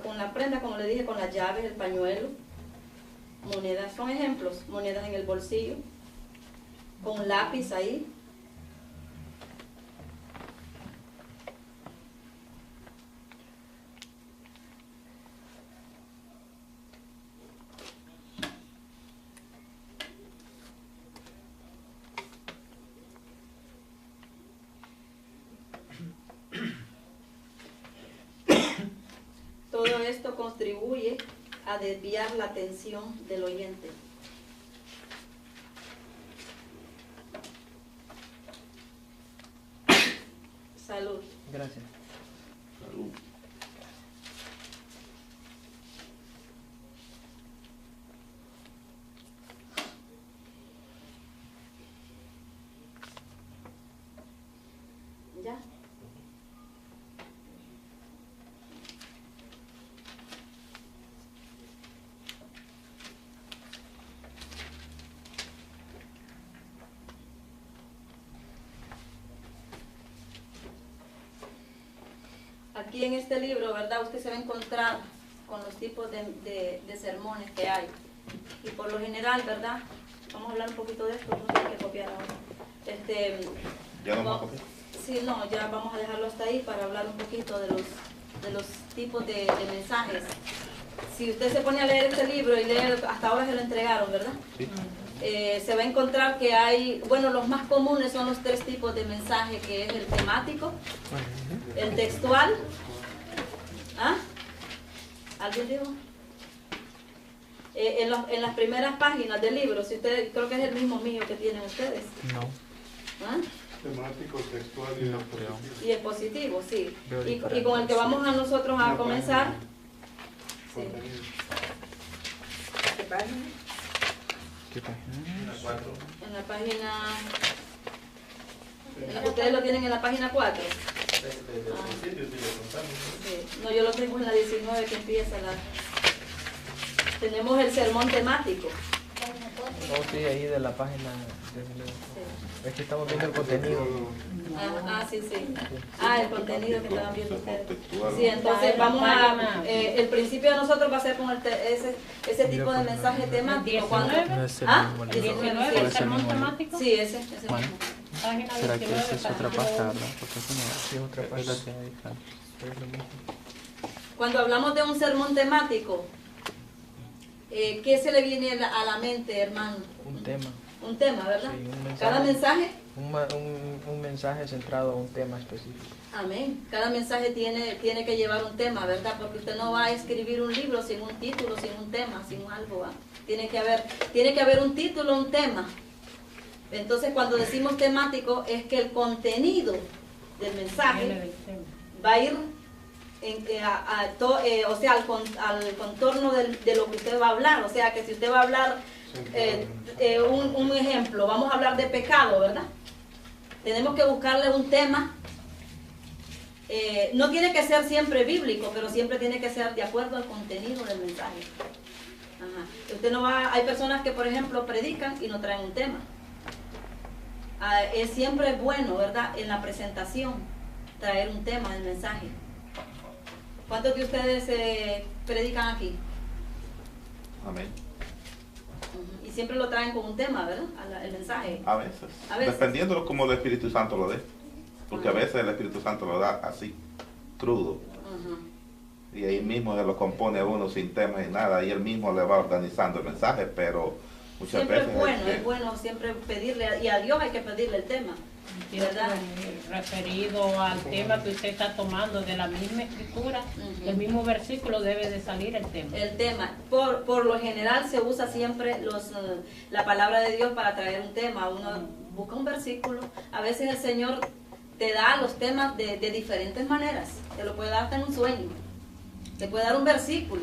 con la prenda, como le dije, con las llaves, el pañuelo, monedas, son ejemplos, monedas en el bolsillo, con un lápiz ahí. Todo esto contribuye a desviar la atención del oyente. Salud. Gracias. Salud. ¿Ya? Aquí en este libro, ¿verdad? Usted se va a encontrar con los tipos de sermones que hay. Y por lo general, ¿verdad? Vamos a hablar un poquito de esto, no hay que copiar ahora. ¿Ya no vamos a copiar? Sí, no, ya vamos a dejarlo hasta ahí para hablar un poquito de los tipos de mensajes. Si usted se pone a leer este libro y leer, hasta ahora se lo entregaron, ¿verdad? Sí. Se va a encontrar que hay, bueno, los más comunes son los 3 tipos de mensaje, que es el temático, el textual. ¿Ah? ¿Alguien dijo? En las primeras páginas del libro, si ustedes, creo que es el mismo mío que tienen ustedes. No. ¿Ah? Temático, textual y expositivo. Y expositivo, sí. Y con el que vamos a nosotros a comenzar. Sí. ¿Qué página? ¿Qué página? En la página... ¿Ustedes lo tienen en la página 4? Sí. No, yo lo tengo en la 19 que empieza la... Tenemos el sermón temático. Oh, sí, ahí de la página. Es que estamos viendo el contenido. Sí. El contenido que estaban viendo ustedes. Sí, entonces vamos a... el principio de nosotros va a ser con ese tipo de mensaje temático. ¿Cuándo? No es el mismo libro. 19, ¿El sermón temático? Sí, ese Bueno, mismo. Página ¿será que 19, esa es otra página página, 2. verdad? Porque eso no Sí, es otra es página. la que hay acá. Es lo mismo. Cuando hablamos de un sermón temático, ¿qué se le viene a la mente, hermano? Un tema. Un tema, ¿verdad? Sí, un mensaje. Cada mensaje, Un mensaje centrado a un tema específico. amén. Cada mensaje tiene que llevar un tema, ¿verdad? Porque usted no va a escribir un libro sin un título, sin un tema, sin algo. ¿va? Tiene que haber un título, un tema. Entonces, cuando decimos temático, es que el contenido del Viene mensaje del tema. va a ir al contorno de lo que usted va a hablar. O sea, que si usted va a hablar, un ejemplo, vamos a hablar de pecado, ¿verdad? Tenemos que buscarle un tema. No tiene que ser siempre bíblico, pero siempre tiene que ser de acuerdo al contenido del mensaje. Ajá. Usted no va, hay personas que, por ejemplo, predican y no traen un tema. Es siempre bueno, ¿verdad? En la presentación, traer un tema del mensaje. ¿Cuántos de ustedes predican aquí? Amén. Y siempre lo traen con un tema, ¿verdad? El mensaje. A veces. A veces. Dependiendo de cómo el Espíritu Santo lo dé. Porque a veces el Espíritu Santo lo da así, crudo. Ajá. Y ahí mismo se lo compone a uno sin tema y nada. Y él mismo le va organizando el mensaje, pero muchas Siempre veces... es bueno siempre pedirle, y a Dios hay que pedirle el tema. Tiene que ¿Verdad? venir referido al tema que usted está tomando de la misma escritura, del mismo versículo debe de salir el tema. El tema, por lo general se usa siempre la palabra de Dios para traer un tema. Uno busca un versículo, a veces el Señor te da los temas de diferentes maneras, te lo puede dar hasta en un sueño, te puede dar un versículo,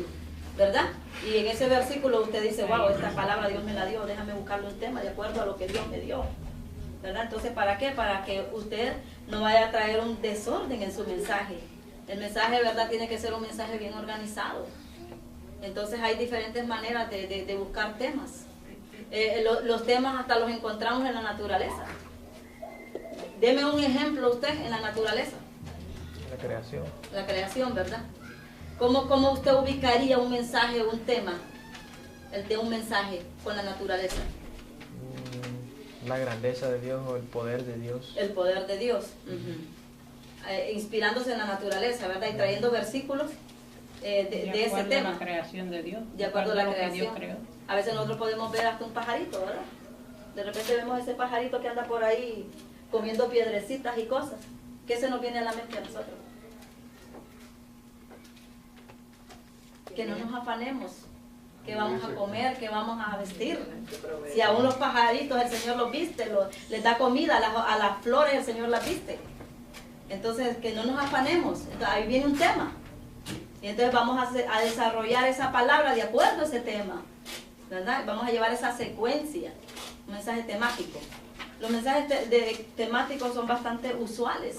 ¿verdad? Y en ese versículo usted dice, wow, esta palabra Dios me la dio, déjame buscarle un tema de acuerdo a lo que Dios me dio, ¿verdad? Entonces, ¿para qué? Para que usted no vaya a traer un desorden en su mensaje. El mensaje, ¿verdad? Tiene que ser un mensaje bien organizado. Entonces hay diferentes maneras de buscar temas. Los temas hasta los encontramos en la naturaleza. Deme un ejemplo usted en la naturaleza. La creación. La creación, ¿verdad? ¿Cómo usted ubicaría un mensaje, un tema, el de un mensaje con la naturaleza? La grandeza de Dios o el poder de Dios. El poder de Dios. Inspirándose en la naturaleza, ¿verdad? Y trayendo versículos de ese tema. La creación de Dios. De acuerdo a la lo que creación. Dios creó. A veces nosotros podemos ver hasta un pajarito, ¿verdad? De repente vemos ese pajarito que anda por ahí comiendo piedrecitas y cosas. ¿Qué se nos viene a la mente a nosotros? Que no nos afanemos, que vamos a comer, que vamos a vestir. Si a unos pajaritos el Señor los viste, les da comida, a las flores el Señor las viste. Entonces, que no nos afanemos. Entonces, ahí viene un tema. Y entonces vamos a desarrollar esa palabra de acuerdo a ese tema, ¿verdad? Vamos a llevar esa secuencia, un mensaje temático. Los mensajes temáticos son bastante usuales.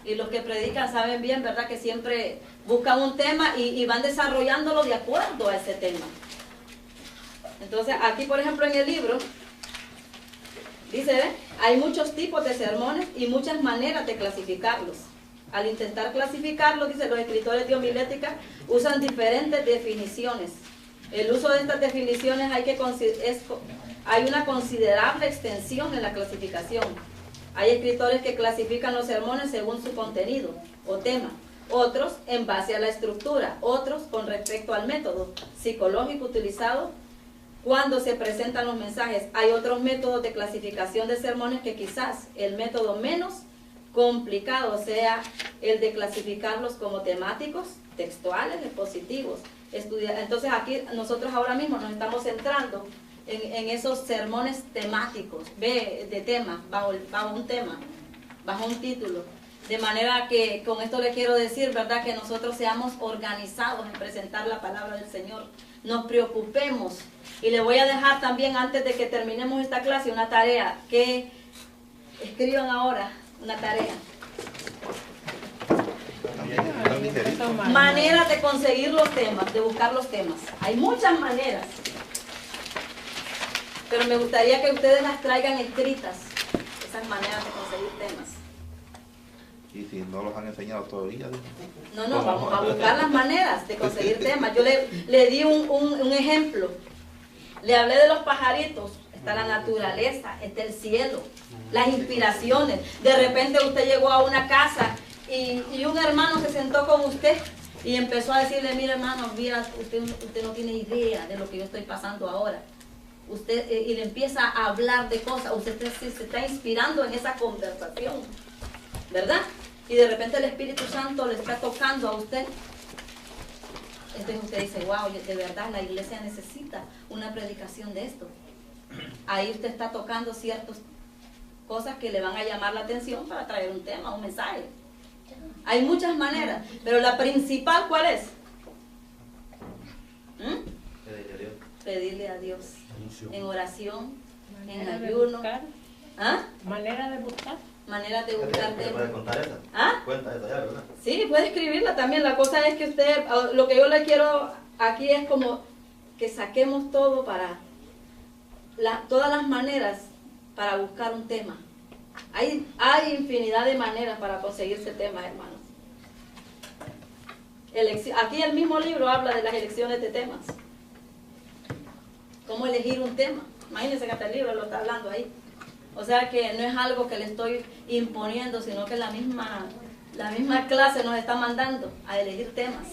Y los que predican saben bien, ¿verdad? Que siempre buscan un tema y van desarrollándolo de acuerdo a ese tema. Entonces, aquí, por ejemplo, en el libro, dice, ¿ve? Hay muchos tipos de sermones y muchas maneras de clasificarlos. Al intentar clasificarlos, dice, los escritores de homilética usan diferentes definiciones. El uso de estas definiciones hay una considerable extensión en la clasificación. Hay escritores que clasifican los sermones según su contenido o tema, otros en base a la estructura, otros con respecto al método psicológico utilizado cuando se presentan los mensajes. Hay otros métodos de clasificación de sermones que quizás el método menos complicado sea el de clasificarlos como temáticos, textuales, expositivos. Entonces aquí nosotros ahora mismo nos estamos centrando en esos sermones temáticos, de temas, bajo un tema, bajo un título. De manera que con esto le quiero decir, ¿verdad?, que nosotros seamos organizados en presentar la palabra del Señor. nos preocupemos. Y le voy a dejar también, antes de que terminemos esta clase, una tarea, que escriban ahora una tarea. Maneras de conseguir los temas, de buscar los temas. Hay muchas maneras, pero me gustaría que ustedes las traigan escritas, esas maneras de conseguir temas. Y si no los han enseñado todavía. No, vamos a buscar las maneras de conseguir temas. Yo le di un ejemplo. Le hablé de los pajaritos. Está la naturaleza, está el cielo, las inspiraciones. De repente usted llegó a una casa y un hermano se sentó con usted y empezó a decirle, mira hermano, mira, usted no tiene idea de lo que yo estoy pasando ahora. Usted, y le empieza a hablar de cosas, usted se está inspirando en esa conversación, ¿verdad? Y de repente el Espíritu Santo le está tocando a usted. Entonces usted dice, wow, de verdad la iglesia necesita una predicación de esto. Ahí usted está tocando ciertas cosas que le van a llamar la atención para traer un tema, un mensaje. Hay muchas maneras, pero la principal, ¿cuál es? Pedirle a Dios. En oración, en ayuno. ¿Ah? Manera de buscar. Maneras de buscar temas. ¿Puede contar esa? ¿Ah? Cuenta esa ya, ¿verdad? Sí, puede escribirla también. La cosa es que usted, lo que yo le quiero aquí es como que saquemos todo para, todas las maneras para buscar un tema. Hay infinidad de maneras para conseguirse temas, hermanos. Aquí el mismo libro habla de las elecciones de temas. Cómo elegir un tema. Imagínense que hasta el libro lo está hablando ahí. O sea que no es algo que le estoy imponiendo, sino que la misma clase nos está mandando a elegir temas.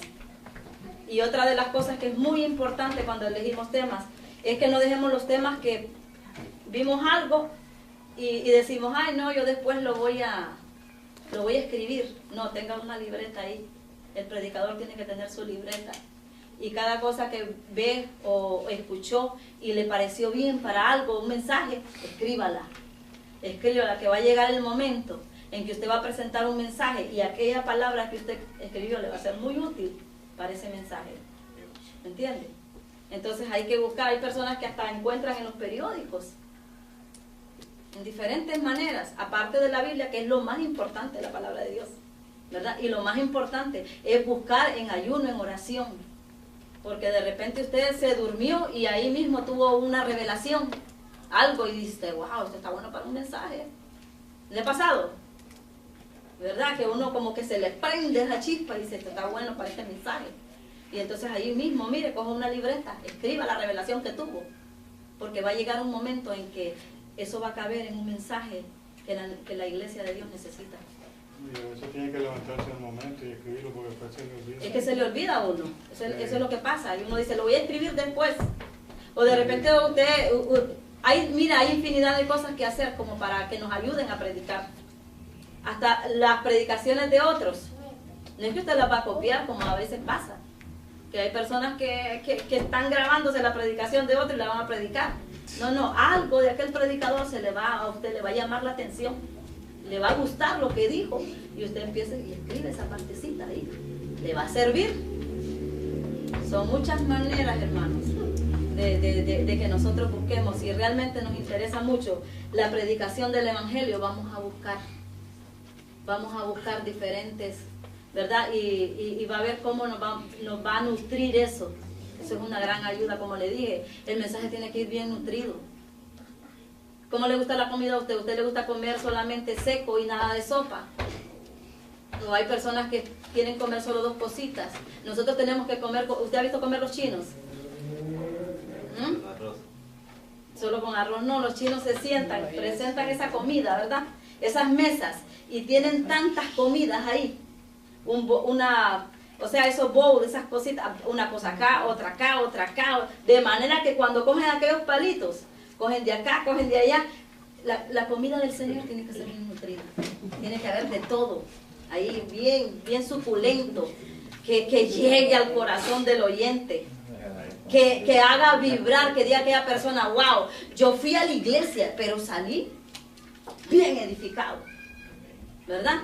Y otra de las cosas que es muy importante cuando elegimos temas es que no dejemos los temas que vimos algo y decimos, ay no, yo después lo voy a escribir. No, tenga una libreta ahí. El predicador tiene que tener su libreta. Y cada cosa que ve o escuchó y le pareció bien para algo, un mensaje, escríbala. Escríbala, que va a llegar el momento en que usted va a presentar un mensaje y aquella palabra que usted escribió le va a ser muy útil para ese mensaje. ¿Me entiende? Entonces hay que buscar, hay personas que hasta encuentran en los periódicos, en diferentes maneras, aparte de la Biblia, que es lo más importante, la palabra de Dios, ¿verdad? Y lo más importante es buscar en ayuno, en oración, porque de repente usted se durmió y ahí mismo tuvo una revelación, algo, y dice, wow, esto está bueno para un mensaje. ¿Le ha pasado? ¿Verdad? Que uno como que se le prende esa chispa y dice, esto está bueno para este mensaje. Y entonces ahí mismo, mire, coja una libreta, escriba la revelación que tuvo, porque va a llegar un momento en que eso va a caber en un mensaje que la iglesia de Dios necesita. Y a veces tiene que levantarse en el momento y escribirlo porque después se le olvida. Es que se le olvida a uno, eso es lo que pasa, y uno dice, lo voy a escribir después. O de repente hay infinidad de cosas que hacer como para que nos ayuden a predicar. Hasta las predicaciones de otros. No es que usted las va a copiar como a veces pasa. Que hay personas que están grabándose la predicación de otro y la van a predicar. No, algo de aquel predicador a usted le va a llamar la atención. Le va a gustar lo que dijo. Y usted empieza y escribe esa partecita ahí. Le va a servir. Son muchas maneras, hermanos, de que nosotros busquemos. Si realmente nos interesa mucho la predicación del Evangelio, vamos a buscar diferentes, ¿verdad? Y va a ver cómo nos va a nutrir eso. Eso es una gran ayuda, como le dije. El mensaje tiene que ir bien nutrido. ¿Cómo le gusta la comida a usted? ¿A usted le gusta comer solamente seco y nada de sopa? O hay personas que quieren comer solo dos cositas. Nosotros tenemos que comer. ¿Usted ha visto comer los chinos? Arroz. Solo con arroz. No, los chinos se sientan, presentan esa comida, ¿verdad? Esas mesas. Y tienen tantas comidas ahí. O sea, esos bowls, esas cositas, una cosa acá, otra acá, otra acá. De manera que cuando cogen aquellos palitos, cogen de acá, cogen de allá. La comida del Señor tiene que ser bien nutrida. Tiene que haber de todo. Ahí bien suculento. Que llegue al corazón del oyente. Que haga vibrar, que diga a aquella persona, wow, yo fui a la iglesia, pero salí bien edificado. ¿Verdad?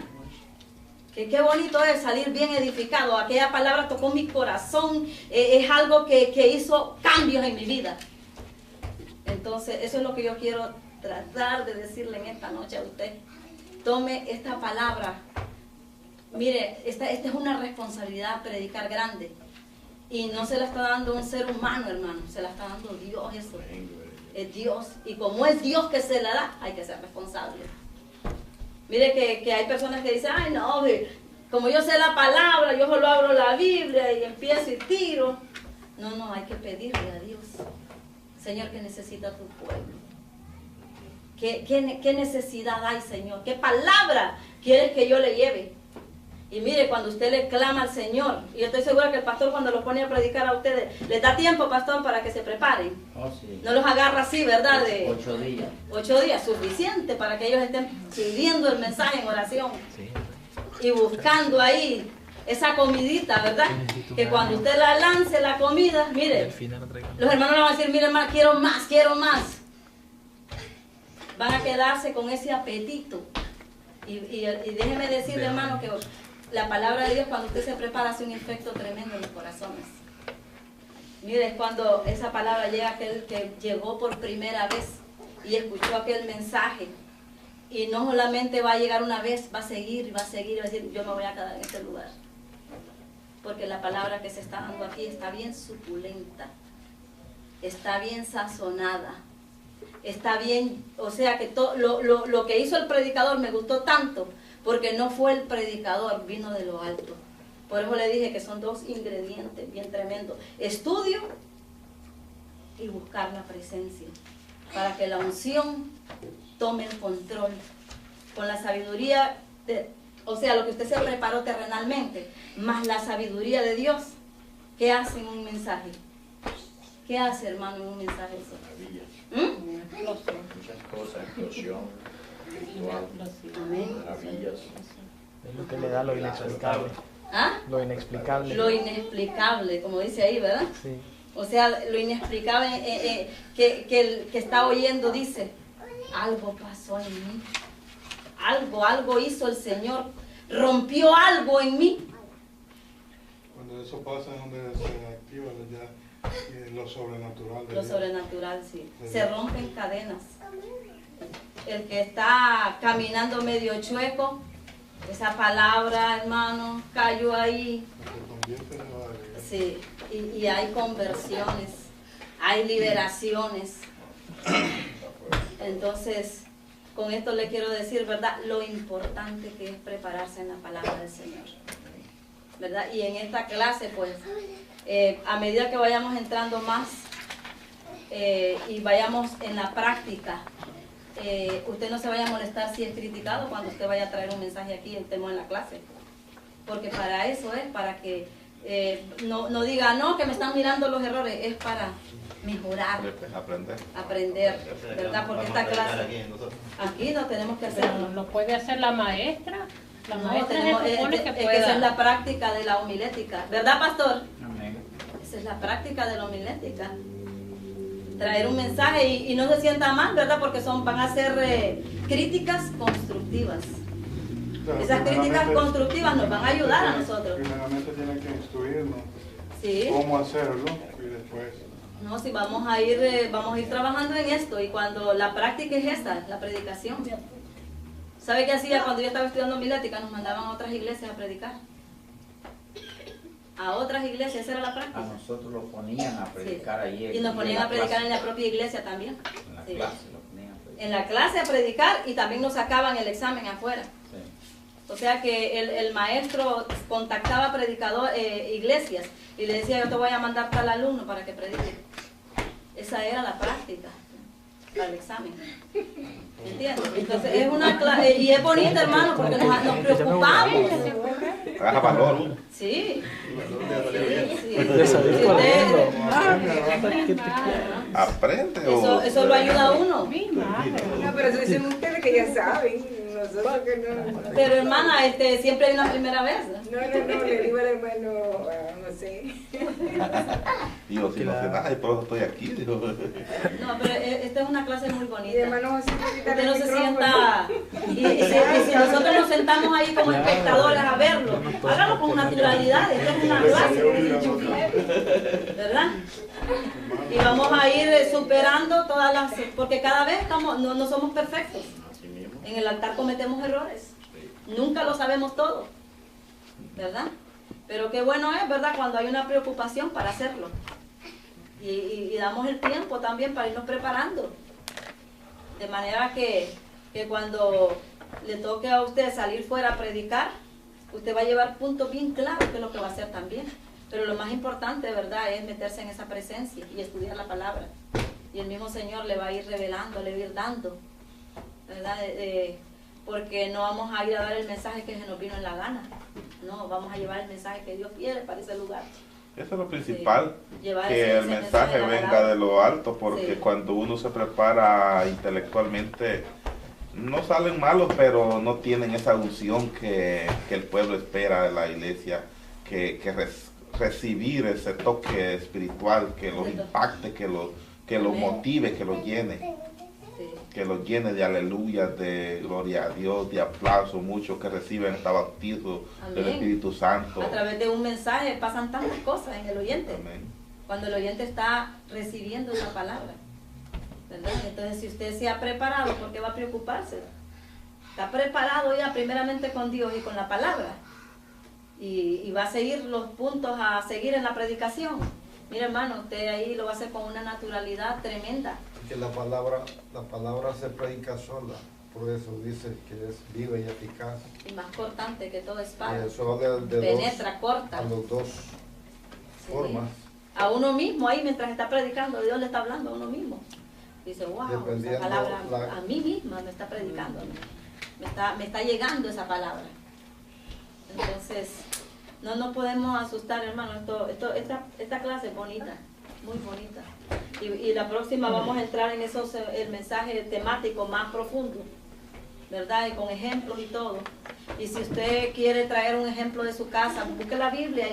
Que qué bonito es salir bien edificado. Aquella palabra tocó mi corazón. Es algo que hizo cambios en mi vida. Entonces, eso es lo que yo quiero tratar de decirle en esta noche a usted. Tome esta palabra. Mire, esta es una responsabilidad, predicar grande. Y no se la está dando un ser humano, hermano. Se la está dando Dios, eso. Es Dios. Y como es Dios que se la da, hay que ser responsable. Mire que hay personas que dicen, ay no, como yo sé la palabra, yo solo abro la Biblia y empiezo y tiro. No, hay que pedirle a Dios. Señor, ¿qué necesita tu pueblo? ¿Qué necesidad hay, Señor? ¿Qué palabra quieres que yo le lleve? Y mire, cuando usted le clama al Señor, y yo estoy segura que el pastor cuando los pone a predicar a ustedes, les da tiempo, pastor, para que se preparen. Oh, sí. No los agarra así, ¿verdad? De 8 días. 8 días, suficiente para que ellos estén siguiendo el mensaje en oración. Sí. Y buscando ahí esa comidita, ¿verdad? Que cuando usted la lance la comida, mire, los hermanos le van a decir, mire hermano, quiero más, quiero más. Van a quedarse con ese apetito. Y déjeme decirle, hermano, que la palabra de Dios cuando usted se prepara hace un efecto tremendo en los corazones. Mire, es cuando esa palabra llega a aquel que llegó por primera vez y escuchó aquel mensaje. Y no solamente va a llegar una vez, va a seguir y va a seguir y va a decir, yo me voy a quedar en este lugar. Porque la palabra que se está dando aquí está bien suculenta, está bien sazonada, está bien, o sea que todo lo que hizo el predicador me gustó tanto, porque no fue el predicador, vino de lo alto. Por eso le dije que son 2 ingredientes bien tremendos: estudio y buscar la presencia, para que la unción tome el control. Con la sabiduría, o sea, lo que usted se preparó terrenalmente, más la sabiduría de Dios, ¿qué hace en un mensaje? ¿Qué hace, hermano, en un mensaje eso? Muchas cosas, explosión, ritual, maravillas. Es lo que le da lo inexplicable. ¿Ah? Lo inexplicable. Lo inexplicable, como dice ahí, ¿verdad? Sí. O sea, lo inexplicable que el que está oyendo dice, algo pasó en mí. Algo hizo el Señor. Rompió algo en mí. Cuando eso pasa es donde se activa ya lo sobrenatural. Lo sobrenatural, sí. Se rompen cadenas. El que está caminando medio chueco, esa palabra, hermano, cayó ahí. Sí, y hay conversiones, hay liberaciones. Entonces, con esto le quiero decir, ¿verdad?, lo importante que es prepararse en la palabra del Señor, ¿verdad? Y en esta clase, pues, a medida que vayamos entrando más y vayamos en la práctica, usted no se vaya a molestar si es criticado cuando usted vaya a traer un mensaje aquí y estemos en la clase. Porque para eso es, para que no diga, no, que me están mirando los errores, es para mejorar, aprender, ¿verdad? Porque esta clase, aquí no tenemos que hacerlo. Lo puede hacer la maestra. La No, maestra tenemos, se supone que que pueda. esa es la práctica de la homilética, ¿verdad, pastor? Amén. Esa es la práctica de la homilética. Traer un mensaje y no se sienta mal, ¿verdad? Porque van a ser críticas constructivas. Claro, Esas críticas constructivas nos van a ayudar a nosotros. Primeramente tienen que instruirnos Sí. cómo hacerlo y después. No, sí, vamos a ir trabajando en esto, y cuando la práctica es esta, la predicación. ¿Sabe qué hacía cuando yo estaba estudiando homilética? Nos mandaban a otras iglesias a predicar. A otras iglesias, esa era la práctica. A nosotros lo ponían a predicar Sí. allí. Y nos ponían a predicar clase. en la propia iglesia también. En la Sí. clase lo ponían a predicar. En la clase a predicar, y también nos sacaban el examen afuera. Sí. O sea que el maestro contactaba a iglesias y le decía, yo te voy a mandar tal alumno para que predique. Esa era la práctica para el examen. ¿Entiendes? Entonces es una clase, y es bonita, hermano, porque nos preocupamos. Agarra valor. Sí. Aprende. Eso lo ayuda a uno. No, pero eso dicen ustedes que ya saben. Nosotros que no. Pero hermana, siempre hay una primera vez. No, le digo al hermano, sé. Y yo, si no sé nada, y por eso estoy aquí. Digo. No, pero esta es una clase muy bonita. Y de hermano José, Usted no se sienta, y si nosotros nos sentamos ahí como espectadores a verlo, hágalo con naturalidad, esto es una clase, ¿verdad? Y vamos a ir superando todas las, porque cada vez no somos perfectos. En el altar cometemos errores, nunca lo sabemos todo, ¿verdad? Pero qué bueno es, ¿verdad?, cuando hay una preocupación para hacerlo. Y damos el tiempo también para irnos preparando. De manera que cuando le toque a usted salir fuera a predicar, usted va a llevar puntos bien claros que es lo que va a hacer también. Pero lo más importante, ¿verdad?, es meterse en esa presencia y estudiar la palabra. Y el mismo Señor le va a ir revelando, le va a ir dando, ¿verdad? Porque no vamos a ir a dar el mensaje que se nos vino en la gana. No, vamos a llevar el mensaje que Dios quiere para ese lugar. Eso es lo principal, sí, que el mensaje venga de lo alto, porque sí, cuando uno se prepara intelectualmente, no salen malos, pero no tienen esa unción que el pueblo espera de la iglesia, que recibir ese toque espiritual, que los impacte, que los motive, que los llene. Que los llene de aleluya, de gloria a Dios, de aplauso, muchos que reciben este bautismo del Espíritu Santo. A través de un mensaje pasan tantas cosas en el oyente. Amén. Cuando el oyente está recibiendo esa palabra, ¿verdad? Entonces, si usted se ha preparado, ¿por qué va a preocuparse? Está preparado ya primeramente con Dios y con la palabra. Y va a seguir los puntos a seguir en la predicación. Mire, hermano, usted ahí lo va a hacer con una naturalidad tremenda. Que la palabra se predica sola, por eso dice que es viva y eficaz. Y más cortante que toda espada. De penetra, corta. A los dos formas. A uno mismo ahí mientras está predicando, Dios le está hablando a uno mismo. Dice, wow, esa palabra a mí misma me está predicando. Me está llegando esa palabra. Entonces, no nos podemos asustar, hermano. Esta clase es bonita, muy bonita. Y la próxima vamos a entrar en el mensaje temático más profundo, ¿verdad? Y con ejemplos y todo. Y si usted quiere traer un ejemplo de su casa, busque la Biblia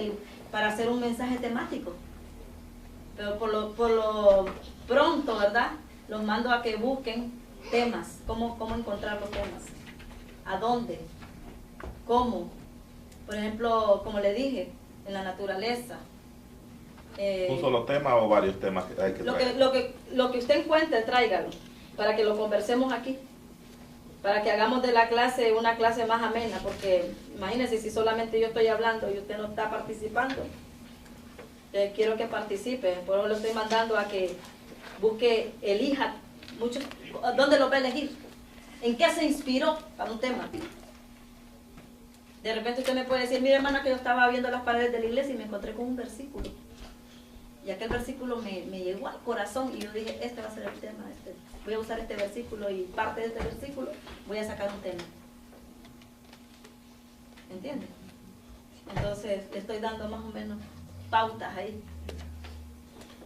para hacer un mensaje temático. Pero por lo pronto, ¿verdad?, los mando a que busquen temas. ¿Cómo encontrar los temas? ¿A dónde? ¿Cómo? Por ejemplo, como le dije, en la naturaleza. ¿Un solo tema o varios temas que hay que traer? Lo que usted encuentre, tráigalo, para que lo conversemos aquí, para que hagamos de la clase una clase más amena, porque imagínense si solamente yo estoy hablando y usted no está participando. Quiero que participe, por eso lo estoy mandando a que busque, elija, ¿dónde lo va a elegir? ¿En qué se inspiró para un tema? De repente usted me puede decir, mire, hermana, que yo estaba viendo las paredes de la iglesia y me encontré con un versículo. Y aquel versículo me llegó al corazón y yo dije, este va a ser el tema. Voy a usar este versículo y parte de este versículo voy a sacar un tema. ¿Entiende? Entonces le estoy dando más o menos pautas ahí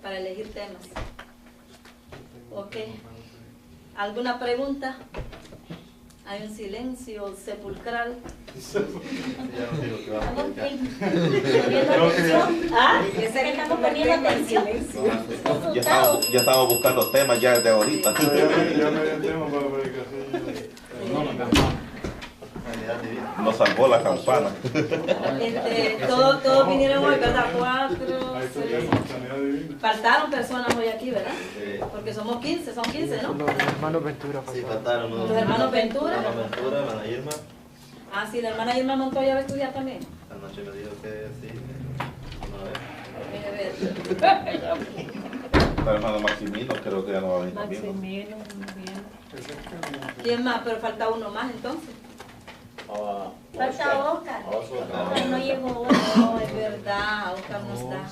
para elegir temas. ¿Ok? ¿Alguna pregunta? Hay un silencio sepulcral. ¿Ah? Estamos poniendo atención. Ya estamos buscando temas ya desde ahorita. Ya me dio el tema para predicación. Nos salvó la campana. Todos vinieron hoy, ¿verdad? 4, 6. Faltaron personas hoy aquí, ¿verdad? Porque somos 15, son 15, ¿no? Los hermanos Ventura. Sí, faltaron. Los hermanos Ventura. La hermana Ventura, la hermana Irma. Ah, sí, la hermana Irma Montoya va a estudiar también. Anoche me dijo que sí. El hermano Maximino creo que ya no va a venir también. Maximino, muy bien. ¿Quién más? Pero falta uno más entonces. Falta Oscar. Oscar no llegó. No, es verdad, Oscar no está.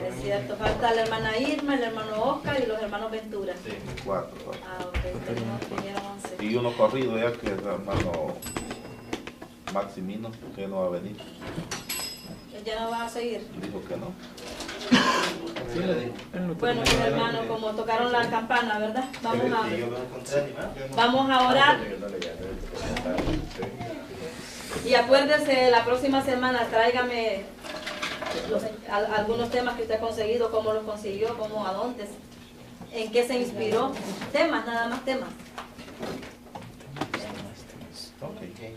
Es cierto, falta la hermana Irma, el hermano Oscar y los hermanos Ventura. Sí, 4. Ah, ok, vinieron 11. Y uno corrido ya que es el hermano Maximino, que no va a venir. ¿Ya no va a seguir? Dijo que no. Bueno, mis hermanos, como tocaron la campana, ¿verdad? Vamos a orar. Y acuérdese, la próxima semana tráigame algunos temas que usted ha conseguido, cómo los consiguió, cómo, a dónde, en qué se inspiró. Temas, nada más temas. Okay.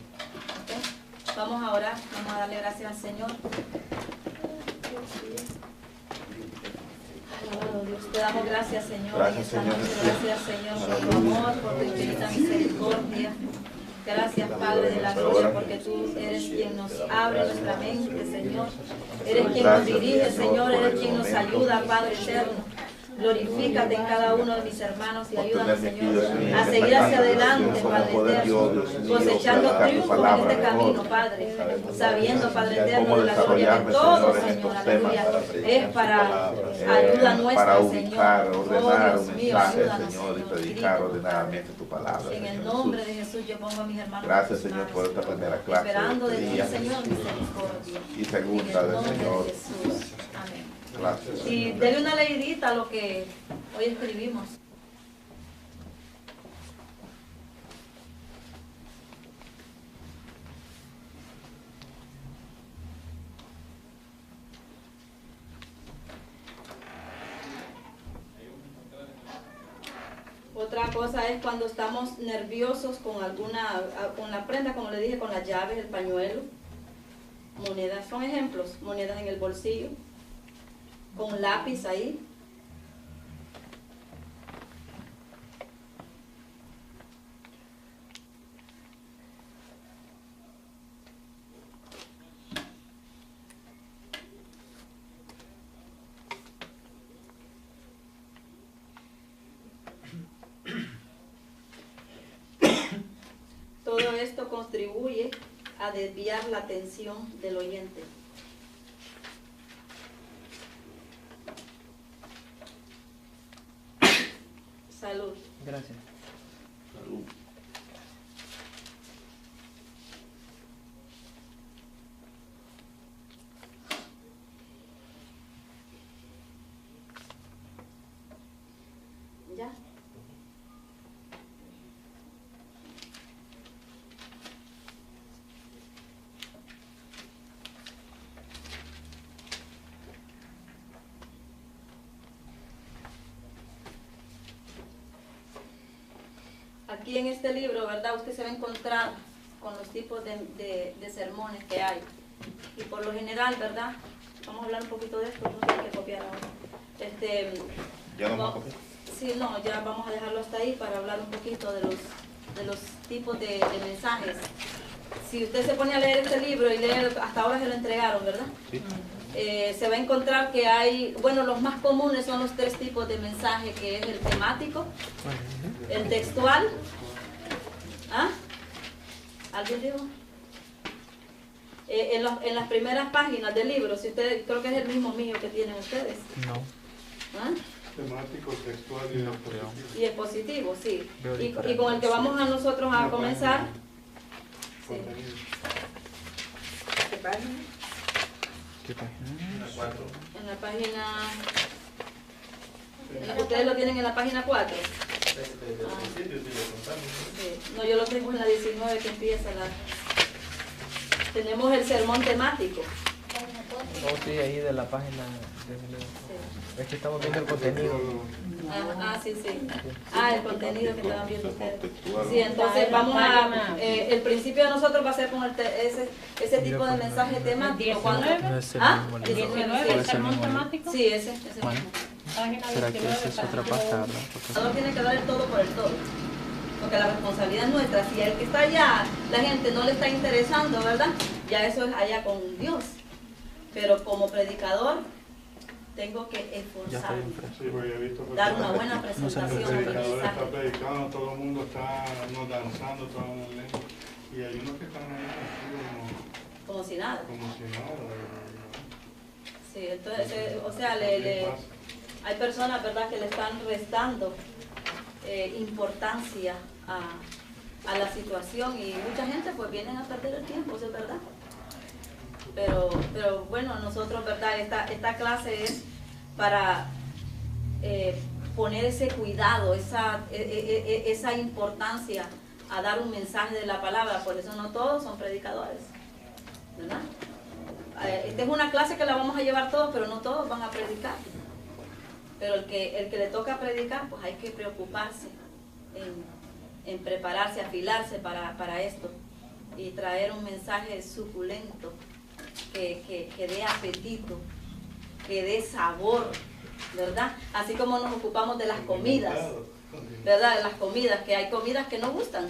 Vamos a orar, vamos a darle gracias al Señor. Alabado Dios, te damos gracias, Señor. Gracias, Señor. Gracias, Señor, por tu amor, por tu infinita misericordia. Gracias, Padre de la gloria, porque tú eres quien nos abre nuestra mente, Señor. Eres quien nos dirige, Señor. Eres quien nos ayuda, Padre eterno. Glorifícate en cada uno de mis hermanos y ayúdanos, Señor, a seguir hacia adelante, Padre eterno, cosechando triunfo en este camino, Padre, sabiendo, Padre eterno, de la gloria que todo, Señor, aleluya, es para ayuda nuestra, Señor. Oh, Dios mío, ayúdanos, Señor, y predicar ordenadamente tu palabra. En el nombre de Jesús yo pongo a mis hermanos. Gracias, Señor, por esta primera clase. Esperando de ti, Señor, misericordia. Y segunda del Señor. Amén. Gracias. Y denle una leidita a lo que hoy escribimos. Otra cosa es cuando estamos nerviosos con con la prenda, como le dije, con las llaves, el pañuelo, monedas, son ejemplos, monedas en el bolsillo, con un lápiz ahí. Todo esto contribuye a desviar la atención del oyente. Salud. Gracias. Salud. ¿Ya? Aquí en este libro, ¿verdad? Usted se va a encontrar con los tipos de sermones que hay. Y por lo general, ¿verdad? Vamos a hablar un poquito de esto, no tiene que copiar ahora. ¿Ya no vamos a copiar? Sí, no, ya vamos a dejarlo hasta ahí para hablar un poquito de los tipos de mensajes. Si usted se pone a leer este libro y leer, hasta ahora se lo entregaron, ¿verdad? Sí. Se va a encontrar que hay, bueno, los más comunes son los 3 tipos de mensaje, que es el temático, el textual. ¿Ah? ¿Alguien dijo? En las primeras páginas del libro, si ustedes, creo que es el mismo mío que tienen ustedes. No. ¿Ah? Temático, textual y expositivo. Y expositivo, sí. Y con el que vamos a nosotros a comenzar. Sí. ¿Qué página? ¿Qué página? En la página... ¿Ustedes lo tienen en la página 4? Sí. No, yo lo tengo en la 19 que empieza la... Tenemos el sermón temático. Oh, sí, ahí de la página. Sí. Es que estamos viendo el contenido. Sí. El contenido que estaban viendo ustedes. Sí, entonces vamos a... el principio de nosotros va a ser con ese tipo de mensaje temático. ¿Cuándo? No es el mismo libro. 19, el sermón temático. Sí, ese Bueno, Página ¿será que 19, esa es otra pasta, verdad? no tiene que dar el todo por el todo, porque la responsabilidad es nuestra. Si el que está allá, la gente no le está interesando, ¿verdad? Ya eso es allá con Dios. Pero como predicador, tengo que esforzarme, Sí, porque he visto que dar una buena presentación. el predicador está predicando, todo el mundo está danzando, todo el mundo, y hay unos que están ahí Como si nada. como si nada. Sí, entonces, o sea, hay personas, ¿verdad?, que le están restando importancia a la situación, y mucha gente pues vienen a perder el tiempo, eso es verdad. Pero bueno, nosotros, ¿verdad?, esta clase es poner ese cuidado, esa importancia a dar un mensaje de la palabra. Por eso no todos son predicadores, ¿verdad? Esta es una clase que la vamos a llevar todos, pero no todos van a predicar. Pero el que le toca predicar, pues hay que preocuparse en prepararse, afilarse para esto y traer un mensaje suculento que dé apetito, que dé sabor, ¿verdad? Así como nos ocupamos de las comidas, ¿verdad? De las comidas, que hay comidas que no gustan,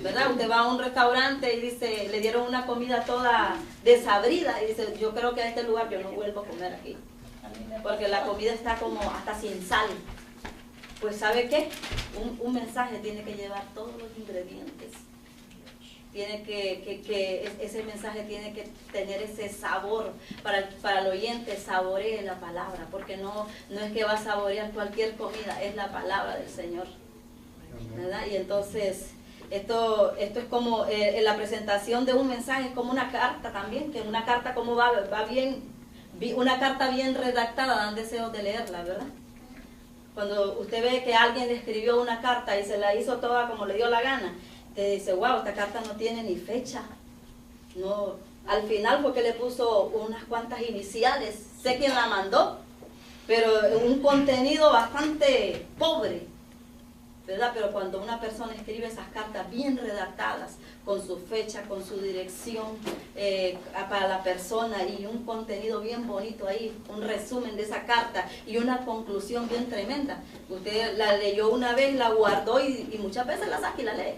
¿verdad? Usted va a un restaurante y dice, le dieron una comida toda desabrida y dice, yo creo que a este lugar yo no vuelvo a comer aquí, porque la comida está como hasta sin sal. Pues ¿sabe qué? Un mensaje tiene que llevar todos los ingredientes. Tiene ese mensaje tiene que tener ese sabor para el oyente, saboree la palabra, porque no es que va a saborear cualquier comida, es la palabra del Señor, ¿verdad? Y entonces esto es como la presentación de un mensaje, es como una carta también, que una carta como va bien, una carta bien redactada, dan deseos de leerla, ¿verdad? Cuando usted ve que alguien le escribió una carta y se la hizo toda como le dio la gana, te dice, wow, esta carta no tiene ni fecha. No, al final porque le puso unas cuantas iniciales, sé quién la mandó, pero un contenido bastante pobre, ¿verdad? Pero cuando una persona escribe esas cartas bien redactadas, con su fecha, con su dirección para la persona y un contenido bien bonito ahí, un resumen de esa carta y una conclusión bien tremenda. Usted la leyó una vez, la guardó y muchas veces la saca y la lee.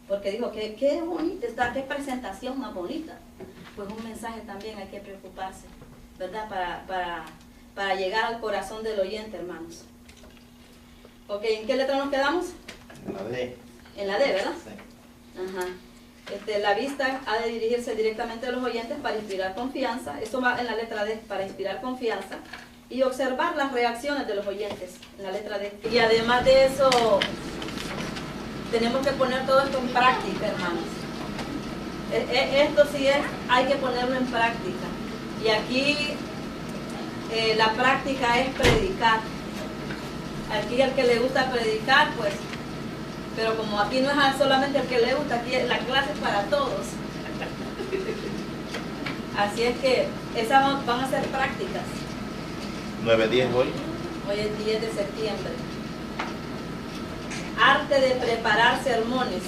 Porque dijo, qué bonita está, qué presentación más bonita. Pues un mensaje también hay que preocuparse, ¿verdad? Para llegar al corazón del oyente, hermanos. Ok, ¿en qué letra nos quedamos? En la D. En la D, ¿verdad? Sí. Ajá. La vista ha de dirigirse directamente a los oyentes para inspirar confianza. Eso va en la letra D, para inspirar confianza. Y observar las reacciones de los oyentes, en la letra D. Y además de eso, tenemos que poner todo esto en práctica, hermanos. Esto sí hay que ponerlo en práctica. Y aquí la práctica es predicar. Aquí al que le gusta predicar, pues, pero como aquí no es solamente el que le gusta, aquí la clase es para todos. Así es que esas van a ser prácticas. 9-10 hoy. Hoy es 10 de septiembre. Arte de preparar sermones.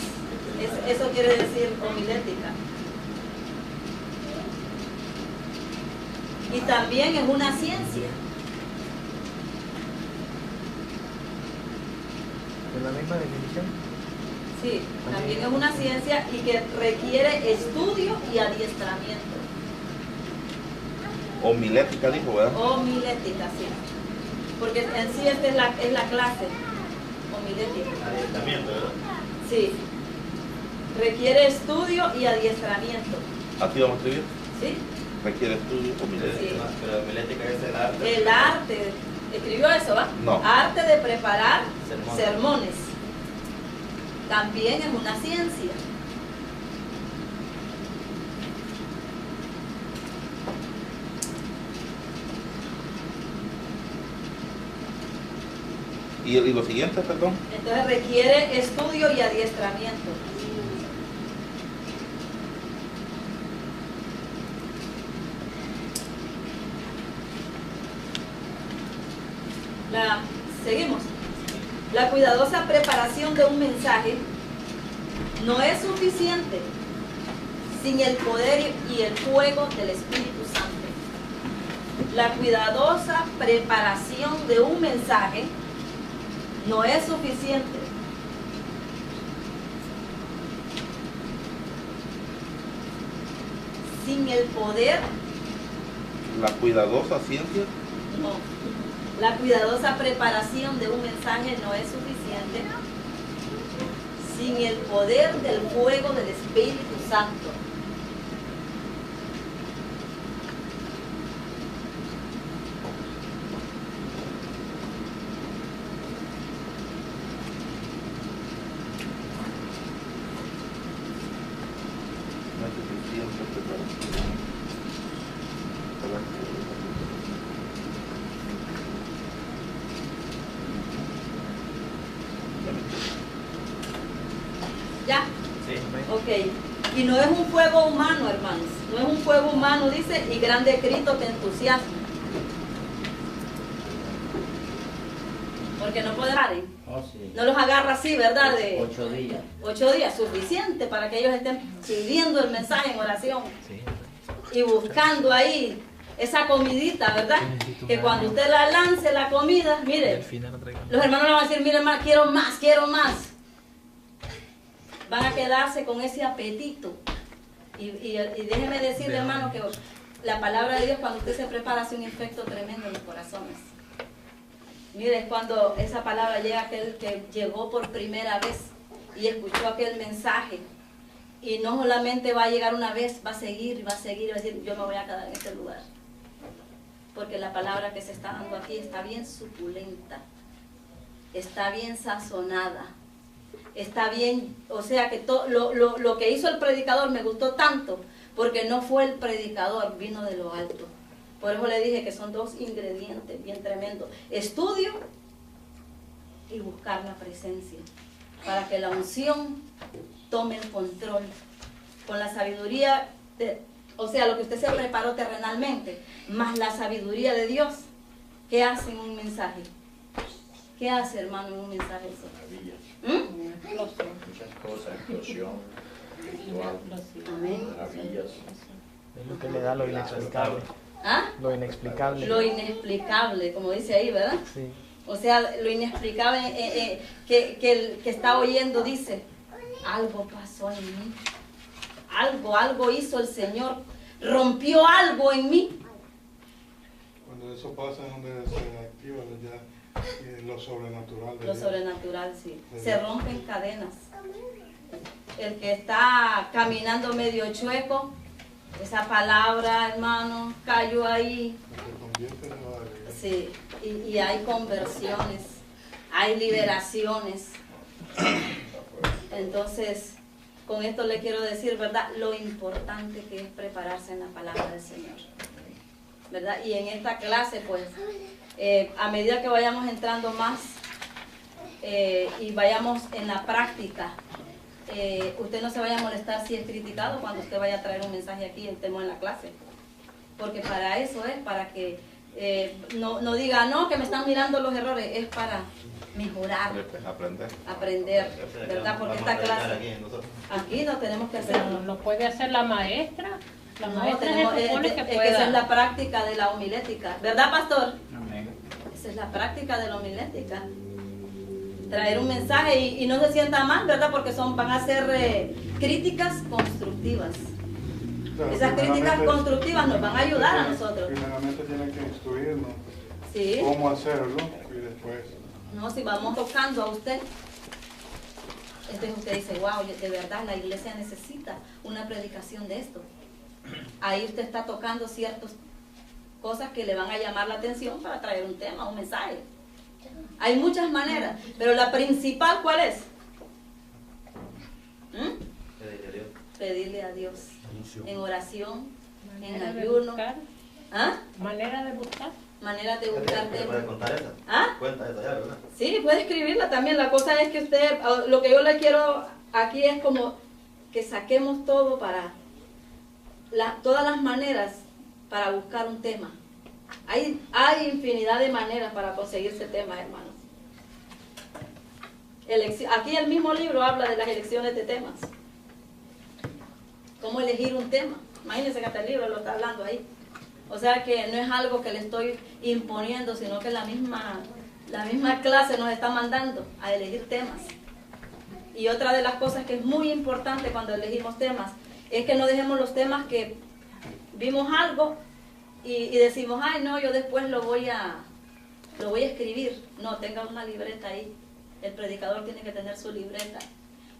Eso quiere decir homilética. Y también es una ciencia. ¿Es la misma definición? Sí, también es una ciencia y que requiere estudio y adiestramiento. Homilética dijo, ¿verdad? Homilética, sí. Porque en sí esta es la clase. Homilética. Adiestramiento, ¿verdad? Sí. Requiere estudio y adiestramiento. ¿Así vamos a escribir? ¿Sí? Requiere estudio, homilética. Sí. Pero homilética es el arte. El arte. ¿Escribió eso, va? No. Arte de preparar Sermones. sermones. También es una ciencia. ¿Y lo siguiente, perdón? Entonces requiere estudio y adiestramiento. Seguimos. La cuidadosa preparación de un mensaje no es suficiente sin el poder y el fuego del Espíritu Santo. La cuidadosa preparación de un mensaje no es suficiente sin el poder. La cuidadosa ciencia. No. La cuidadosa preparación de un mensaje no es suficiente sin el poder del fuego del Espíritu Santo. No es suficiente preparación. ¿Ya? Sí. Ok. Y no es un fuego humano, hermanos. No es un fuego humano, dice, y grande grito te entusiasma. Porque no puede parar. Oh, sí. No los agarra así, ¿verdad? De 8 días. 8 días, suficiente para que ellos estén pidiendo el mensaje en oración. Y buscando ahí esa comidita, ¿verdad? Que cuando usted la lance la comida, mire, los hermanos le van a decir, mire hermano, quiero más, quiero más. Van a quedarse con ese apetito. Y déjeme decirle, hermano, que la palabra de Dios cuando usted se prepara hace un efecto tremendo en los corazones. Mire, es cuando esa palabra llega a aquel que llegó por primera vez y escuchó aquel mensaje. Y no solamente va a llegar una vez, va a seguir y va a seguir y va a decir, yo me voy a quedar en este lugar. Porque la palabra que se está dando aquí está bien suculenta, está bien sazonada, está bien, o sea que lo que hizo el predicador me gustó tanto, porque no fue el predicador, vino de lo alto. Por eso le dije que son dos ingredientes bien tremendos: estudio y buscar la presencia, para que la unción tome el control. Con la sabiduría, o sea, lo que usted se preparó terrenalmente, más la sabiduría de Dios, ¿qué hace en un mensaje? ¿Qué hace, hermano, en un mensaje eso? Muchas cosas, explosión, espiritual, maravillas. Es lo que le da lo inexplicable. ¿Ah? Lo inexplicable. Lo inexplicable, como dice ahí, ¿verdad? Sí. O sea, lo inexplicable que el que está oyendo dice, algo pasó en mí. Algo hizo el Señor. Rompió algo en mí. Cuando eso pasa es donde se activa ya lo sobrenatural. Lo sobrenatural, sí. Se rompen cadenas. El que está caminando medio chueco, esa palabra, hermano, cayó ahí. Sí, y hay conversiones, hay liberaciones. Entonces, con esto le quiero decir, ¿verdad?, lo importante que es prepararse en la palabra del Señor, ¿verdad? Y en esta clase, pues, a medida que vayamos entrando más y vayamos en la práctica, usted no se vaya a molestar si es criticado cuando usted vaya a traer un mensaje aquí y estemos en la clase. Porque para eso es, para que no diga, no, que me están mirando los errores, es para mejorar, aprender, ¿verdad? Porque esta clase, aquí no tenemos que hacerlo. Lo puede hacer la maestra. La No, maestra tenemos, se supone que es pueda. que esa es la práctica de la homilética, ¿verdad, pastor? Esa es la práctica de la homilética. Traer un mensaje y no se sienta mal, ¿verdad? Porque van a ser críticas constructivas. Claro, esas críticas constructivas nos van a ayudar a nosotros. Primeramente tienen que instruirnos ¿sí? cómo hacerlo y después. No, si vamos tocando a usted, entonces usted dice, wow, de verdad la iglesia necesita una predicación de esto. Ahí usted está tocando ciertas cosas que le van a llamar la atención para traer un tema, un mensaje. Hay muchas maneras, pero la principal, ¿cuál es? Pedirle a Dios en oración, en ayuno. ¿Ah? Manera de buscar. Manera de buscar. ¿Puedes contar esa? ¿Ah? Cuenta esa ya, ¿verdad? Sí, puede escribirla también. La cosa es que usted, lo que yo le quiero aquí es como que saquemos todo para todas las maneras para buscar un tema. Hay infinidad de maneras para conseguir ese tema, hermanos. Aquí el mismo libro habla de las elecciones de temas. Cómo elegir un tema. Imagínense que hasta el libro lo está hablando ahí. O sea que no es algo que le estoy imponiendo, sino que la misma clase nos está mandando a elegir temas. Y otra de las cosas que es muy importante cuando elegimos temas es que no dejemos los temas que vimos algo y decimos, ay no, yo después lo voy a escribir. No, tenga una libreta ahí. El predicador tiene que tener su libreta.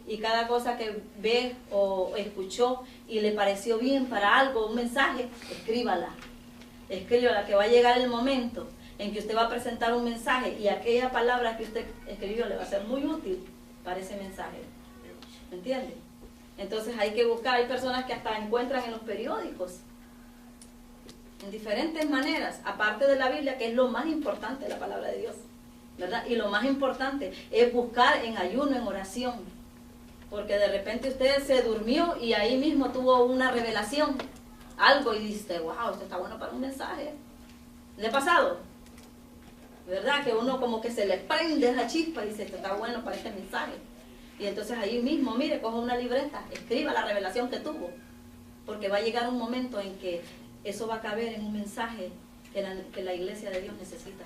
Y cada cosa que ve o escuchó y le pareció bien para algo, un mensaje, escríbala. Escríbala, que va a llegar el momento en que usted va a presentar un mensaje y aquella palabra que usted escribió le va a ser muy útil para ese mensaje. ¿Me entiende? Entonces hay que buscar, hay personas que hasta encuentran en los periódicos, en diferentes maneras, aparte de la Biblia, que es lo más importante, la palabra de Dios, ¿verdad? Y lo más importante es buscar en ayuno, en oración, Porque de repente usted se durmió y ahí mismo tuvo una revelación, algo, y dice, wow, esto está bueno para un mensaje. ¿Le ha pasado? ¿Verdad? Que uno como que se le prende la chispa y dice, esto está bueno para este mensaje. Y entonces ahí mismo, mire, coja una libreta, escriba la revelación que tuvo. Porque va a llegar un momento en que eso va a caber en un mensaje que la iglesia de Dios necesita.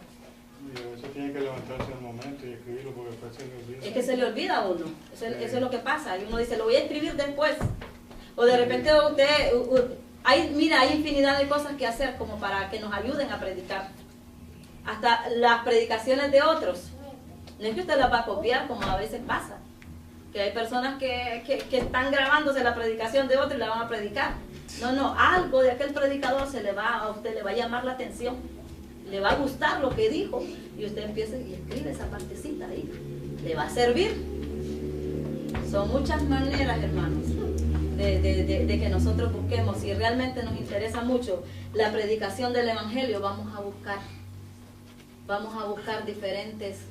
Y a veces tiene que levantarse el momento y escribirlo porque después se le olvida. Es que se le olvida a uno, eso es lo que pasa. Y uno dice, lo voy a escribir después. O de repente usted, hay infinidad de cosas que hacer como para que nos ayuden a predicar. Hasta las predicaciones de otros. No es que usted las va a copiar como a veces pasa. Que hay personas que están grabándose la predicación de otro y la van a predicar. No, algo de aquel predicador a usted le va a llamar la atención. Le va a gustar lo que dijo. Y usted empieza y escribe esa partecita ahí. Le va a servir. Son muchas maneras, hermanos, de que nosotros busquemos. Si realmente nos interesa mucho la predicación del Evangelio, vamos a buscar diferentes,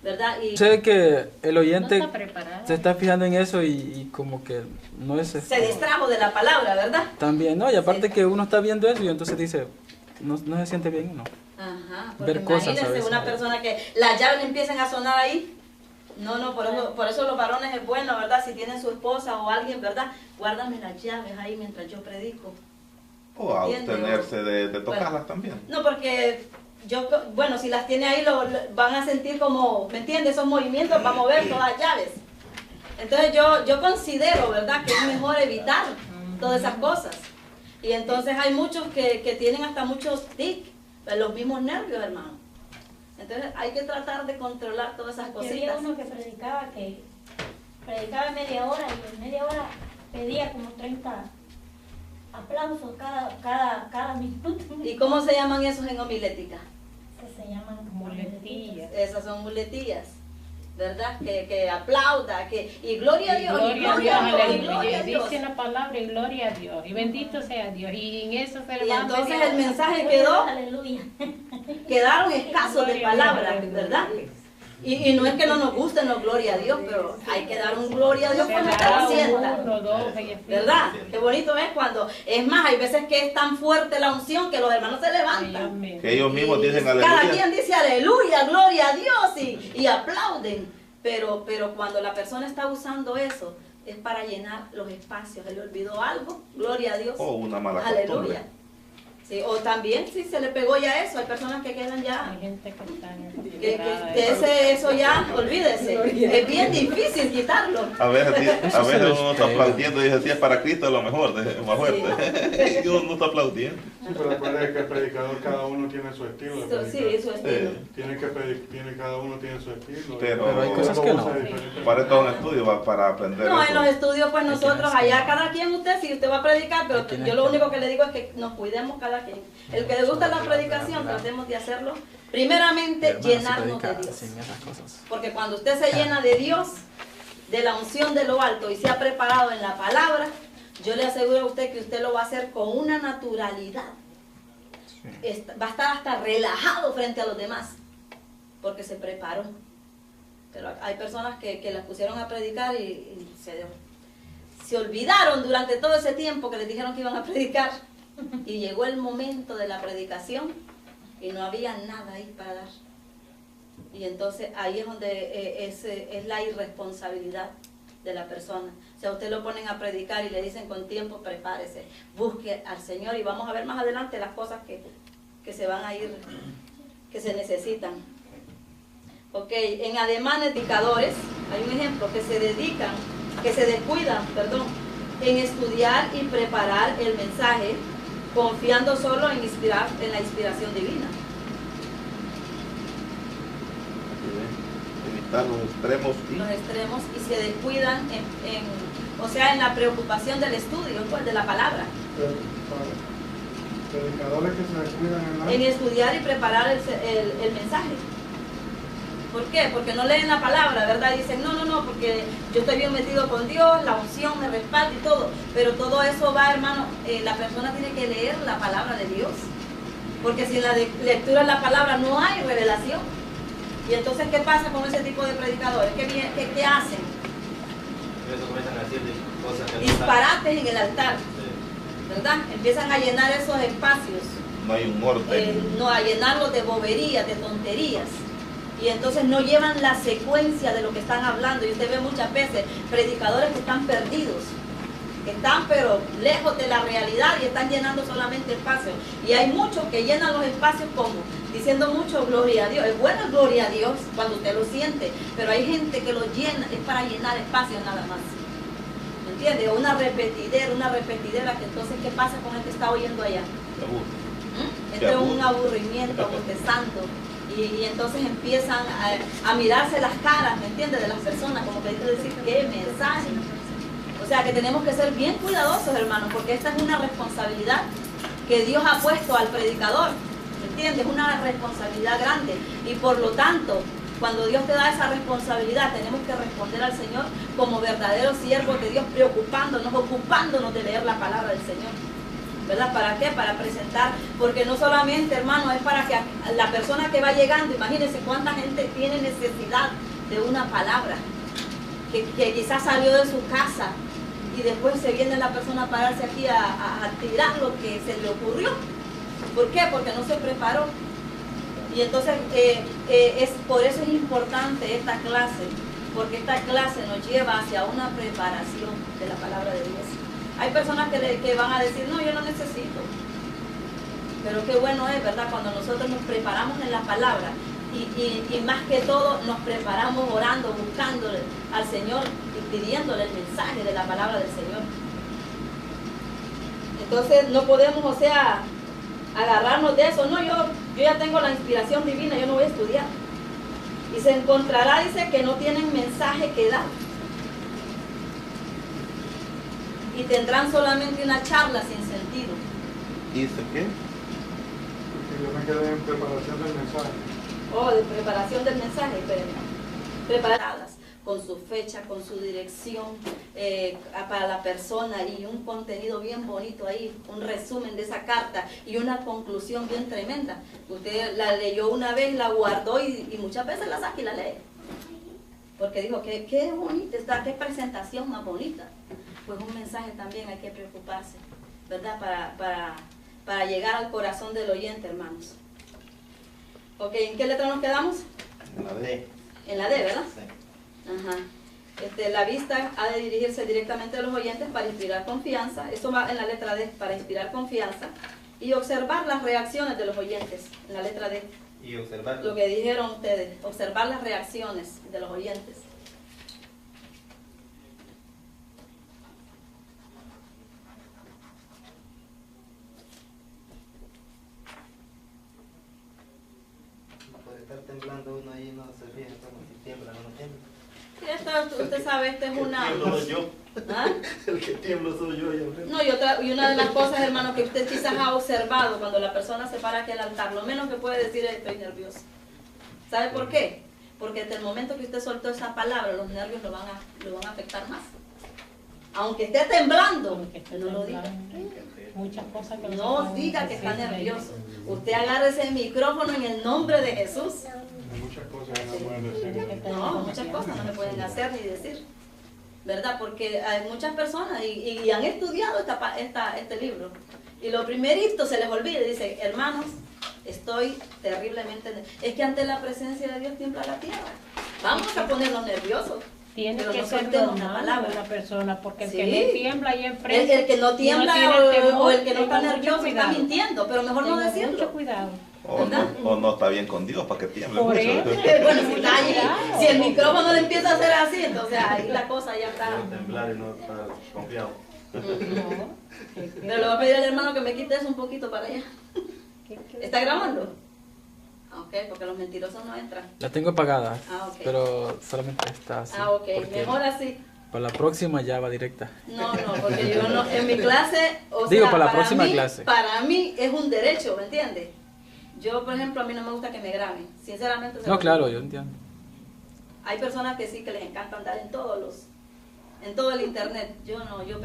¿verdad? Y sé que el oyente No está preparado. se está fijando en eso y como que no es... se distrajo de la palabra, ¿verdad? También, ¿no? Y aparte que uno está viendo eso y entonces dice, no se siente bien, ¿no? Ajá, porque Ver cosas a imagínense veces. una persona que las llaves empiecen a sonar ahí. No, por eso los varones es bueno, ¿verdad? Si tienen su esposa o alguien, ¿verdad? Guárdame las llaves ahí mientras yo predico. O abstenerse de tocarlas Bueno, también. No, porque si las tiene ahí van a sentir como, ¿me entiendes? Esos movimientos para mover todas las llaves. Entonces yo considero, ¿verdad? Que es mejor evitar todas esas cosas. Y entonces hay muchos que tienen hasta muchos tics, los mismos nervios, hermano. Entonces hay que tratar de controlar todas esas Porque cositas. había uno que predicaba media hora y en media hora pedía como 30 aplausos cada minuto. ¿Y cómo se llaman esos en homilética? Se llaman Muletillas. Esas son muletillas, ¿verdad? Que aplauda, y gloria a Dios, y Gloria a gloria a Dios, y Dios, gloria a Dios. dice la palabra y gloria a Dios, y bendito sea Dios, y en eso se le Y va a entonces pedir. el mensaje quedó, Aleluya. quedaron escasos de palabras, ¿verdad? Y no es que no nos gusten los gloria a Dios, pero hay que dar un gloria a Dios cuando está sienta. ¿Verdad? Qué bonito es cuando, es más, hay veces que es tan fuerte la unción que los hermanos se levantan. Que ellos mismos dicen Cada aleluya. quien dice aleluya, gloria a Dios y aplauden. Pero cuando la persona está usando eso, es para llenar los espacios. Él le olvidó algo, gloria a Dios. O una mala costumbre. Aleluya. Sí, o también si se le pegó ya eso, hay personas que quedan ya. Hay gente que está Eso ya, olvídese. Es bien difícil quitarlo. A veces uno está aplaudiendo y dice, si es para Cristo es lo mejor, más fuerte. Y uno no está aplaudiendo. Sí, pero recuerda que el predicador cada uno tiene su estilo de predicar. Sí, su estilo. Cada uno tiene su estilo. Pero hay cosas que no. Para esto es un estudio para aprender. No, eso. en los estudios pues nosotros, allá cada quien si usted va a predicar, pero yo lo único que le digo es que nos cuidemos cada quien. El que le gusta la predicación, tratemos de hacerlo. Primeramente, llenarnos de Dios. Porque cuando usted se llena de Dios, de la unción de lo alto y se ha preparado en la palabra, yo le aseguro a usted que usted lo va a hacer con una naturalidad. Va a estar hasta relajado frente a los demás, porque se preparó. Pero hay personas que las pusieron a predicar y se olvidaron durante todo ese tiempo que les dijeron que iban a predicar. Y llegó el momento de la predicación y no había nada ahí para dar. Y entonces ahí es donde es la irresponsabilidad de la persona. O sea, usted lo ponen a predicar y le dicen con tiempo, prepárese, busque al Señor y vamos a ver más adelante las cosas que se van a ir, que se necesitan. Ok, en ademanes dicadores, hay un ejemplo, que se descuidan, en estudiar y preparar el mensaje, confiando solo en la inspiración divina. Evitar los extremos Y se descuidan en la preocupación del estudio, pues, de la palabra. Predicadores que se descuidan en estudiar y preparar el mensaje. ¿Por qué? Porque no leen la palabra, ¿verdad? Dicen, no, porque yo estoy bien metido con Dios, la unción me respalda y todo. Pero todo eso va, hermano, la persona tiene que leer la palabra de Dios. Porque sin la lectura de la palabra no hay revelación. Y entonces, ¿qué pasa con ese tipo de predicadores? ¿Qué hacen? Eso comienzan a decir cosas que no disparates en el altar, ¿verdad? Empiezan a llenar esos espacios. No hay un orden. No, a llenarlos de boberías, de tonterías. Y entonces no llevan la secuencia de lo que están hablando. Y usted ve muchas veces predicadores que están perdidos, que están pero lejos de la realidad y están llenando solamente espacios. Y hay muchos que llenan los espacios como diciendo mucho gloria a Dios. Es bueno gloria a Dios cuando usted lo siente, pero hay gente que lo llena, es para llenar espacios nada más. ¿Me entiende? Una repetidera que entonces ¿qué pasa con el que está oyendo allá? Este es un aburrimiento, bostezando. Y entonces empiezan a mirarse las caras, ¿me entiendes? De las personas, como que decir, ¿qué mensaje? O sea que tenemos que ser bien cuidadosos, hermanos, porque esta es una responsabilidad que Dios ha puesto al predicador, ¿me entiendes? Es una responsabilidad grande. Y por lo tanto, cuando Dios te da esa responsabilidad, tenemos que responder al Señor como verdaderos siervos de Dios, preocupándonos, ocupándonos de leer la palabra del Señor. ¿Verdad? ¿Para qué? Para presentar, porque no solamente, hermano, es para que la persona que va llegando, imagínense cuánta gente tiene necesidad de una palabra, que quizás salió de su casa y después se viene la persona a pararse aquí a tirar lo que se le ocurrió. ¿Por qué? Porque no se preparó. Y entonces, por eso es importante esta clase, porque esta clase nos lleva hacia una preparación de la palabra de Dios. Hay personas que van a decir, no, yo no necesito. Pero qué bueno es, ¿verdad? Cuando nosotros nos preparamos en la palabra y más que todo nos preparamos orando, buscándole al Señor y pidiéndole el mensaje de la palabra del Señor. Entonces no podemos, o sea, agarrarnos de eso. No, yo ya tengo la inspiración divina, yo no voy a estudiar. Y se encontrará, dice, que no tienen mensaje que dar. Y tendrán solamente una charla sin sentido. ¿Dice qué? Porque yo me quedé en preparación del mensaje. Oh, de preparación del mensaje, preparadas, con su fecha, con su dirección para la persona y un contenido bien bonito ahí, un resumen de esa carta y una conclusión bien tremenda. Usted la leyó una vez, la guardó y muchas veces la saca y la lee. Porque dijo, qué bonita está, qué presentación más bonita. Pues un mensaje también hay que preocuparse, ¿verdad? Para llegar al corazón del oyente, hermanos. Ok, ¿en qué letra nos quedamos? En la D. En la D, ¿verdad? Sí. Ajá. La vista ha de dirigirse directamente a los oyentes para inspirar confianza. Eso va en la letra D, para inspirar confianza. Y observar las reacciones de los oyentes, en la letra D. Y observar. Lo que dijeron ustedes, observar las reacciones de los oyentes. Estar temblando uno ahí no se fija como si tiembla o no tiembla. Sí, usted sabe, esta es una... El que tiemblo soy yo. ¿Ah? El que tiemblo soy yo. No, y una de las cosas, hermano, que usted quizás ha observado cuando la persona se para aquí al altar, lo menos que puede decir es estoy nervioso. ¿Sabe por qué? Porque desde el momento que usted soltó esa palabra, los nervios lo van a afectar más. Aunque esté temblando, no lo diga. Muchas cosas que no diga que está nervioso. Usted agarre ese micrófono en el nombre de Jesús. Muchas cosas no pueden decir. No, muchas cosas no se pueden hacer ni decir. ¿Verdad? Porque hay muchas personas y han estudiado este libro. Y lo primerito se les olvida y dice, hermanos, estoy terriblemente... Es que ante la presencia de Dios tiembla la tierra. Vamos a ponernos nerviosos. Tiene pero que no ser soltemos una normal palabra. una persona, porque el Sí. que no tiembla ahí enfrente, El que no tiembla o el que no está nervioso está mintiendo, pero mejor no decirlo. Mucho cuidado. O no está bien con Dios para que tiemble Por mucho. eso. Bueno, si está allí, si el micrófono le empieza a hacer así, entonces ahí la cosa ya está. Temblar y no estar confiado. Pero le voy a pedir al hermano que me quite eso un poquito para allá. ¿Está grabando? Ok, porque los mentirosos no entran. La tengo apagada, Ok. pero solamente está así. Ok, porque mejor así. Para la próxima ya va directa. No, porque yo no, en mi clase, o Digo, sea, para la próxima clase. Para mí es un derecho, ¿me entiendes? Yo, por ejemplo, a mí no me gusta que me graben, sinceramente. No, claro, yo entiendo. Hay personas que sí, que les encanta andar en todo el internet. Yo no, yo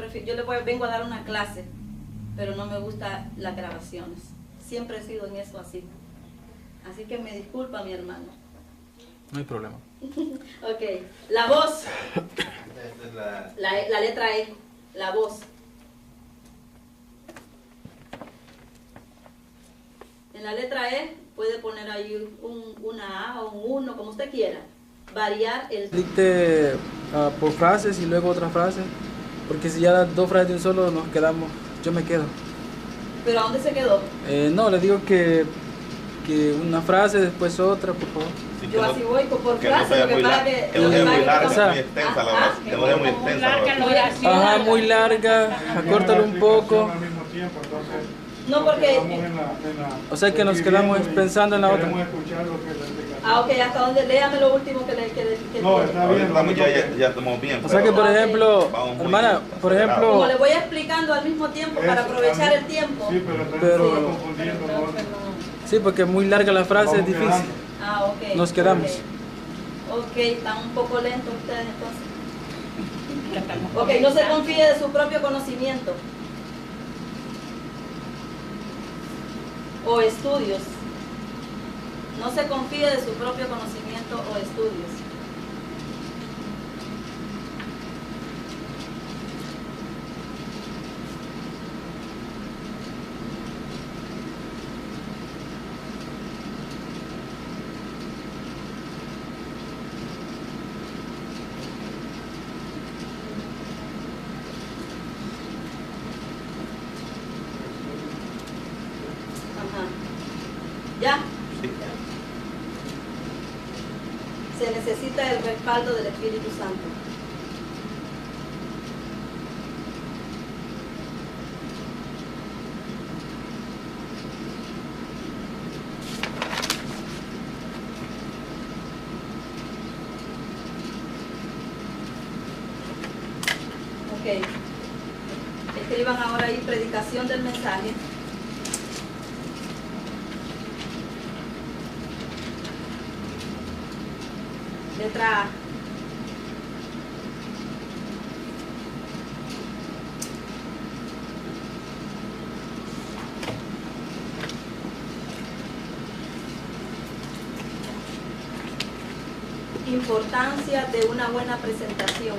vengo a dar una clase, pero no me gustan las grabaciones. Siempre he sido en eso así. Así que me disculpa mi hermano. No hay problema. Ok, la voz. Esta es la... La letra E, la voz. En la letra E puede poner ahí una A o un 1, como usted quiera. Variar el... Dicte por frases y luego otra frase, porque si ya dos frases de un solo nos quedamos, yo me quedo. ¿Pero a dónde se quedó? No, le digo que una frase, después otra, por favor. Sí, Yo así voy por que no frase, sea lo que muy pasa larga, que... que no sea muy larga, o sea, muy extensa la oración, que no sea muy extensa la oración. Ajá, muy larga, acórtalo un poco. Al mismo tiempo, entonces, No, nos porque... quedamos en la- O sea que nos quedamos pensando en la otra. queremos escuchar lo que es la explicación. Ah, ok, hasta donde, léame lo último que No, está bien. Estamos ya estamos bien. O sea que, por ejemplo, vamos muy hermana, por Como ejemplo, le voy explicando al mismo tiempo para aprovechar el tiempo. Sí, pero también Pero- lo va confundiendo, ¿no? sí, porque muy larga la frase, es Vamos difícil. quedando. Ah, ok. Nos quedamos. Ok, están un poco lentos ustedes entonces. Ok, no se confíe de su propio conocimiento o estudios. No se confíe de su propio conocimiento o estudios. Ajá. ¿Ya? Se necesita el respaldo del Espíritu Santo. Ok. Escriban ahora ahí predicación del mensaje. Letra A. Importancia de una buena presentación.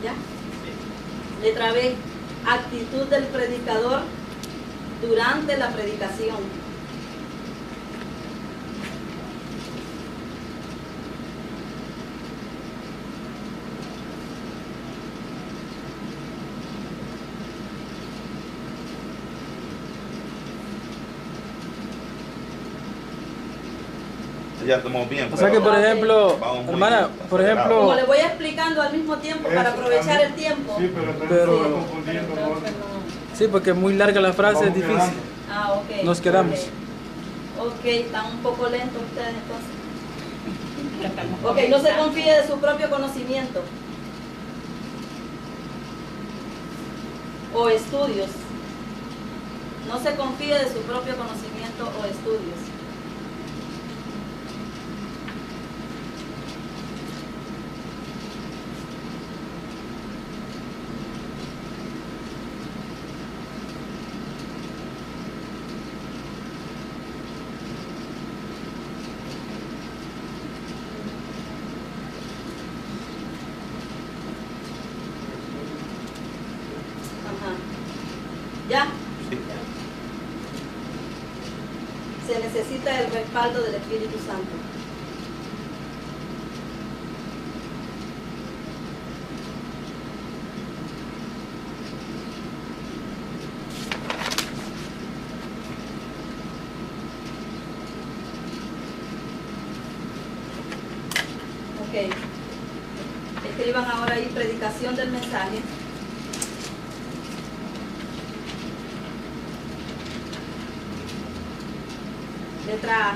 ¿Ya? Letra B. Actitud del predicador durante la predicación. Ya estamos bien. O sea que, por ejemplo, vamos muy hermana, bien, por acelerados. Como ejemplo, le voy explicando al mismo tiempo para aprovechar el tiempo. Sí, pero también Pero- lo va confundiendo, ¿no? sí, porque muy larga la frase, es Vamos difícil. quedando. Ah, ok. Nos quedamos. Ok, están un poco lentos ustedes entonces. Ok, no se confíe de su propio conocimiento o estudios. No se confíe de su propio conocimiento o estudios. Ajá. ¿Ya? Se necesita el respaldo del Espíritu Santo. Ok. Escriban ahora ahí predicación del mensaje. Letra A.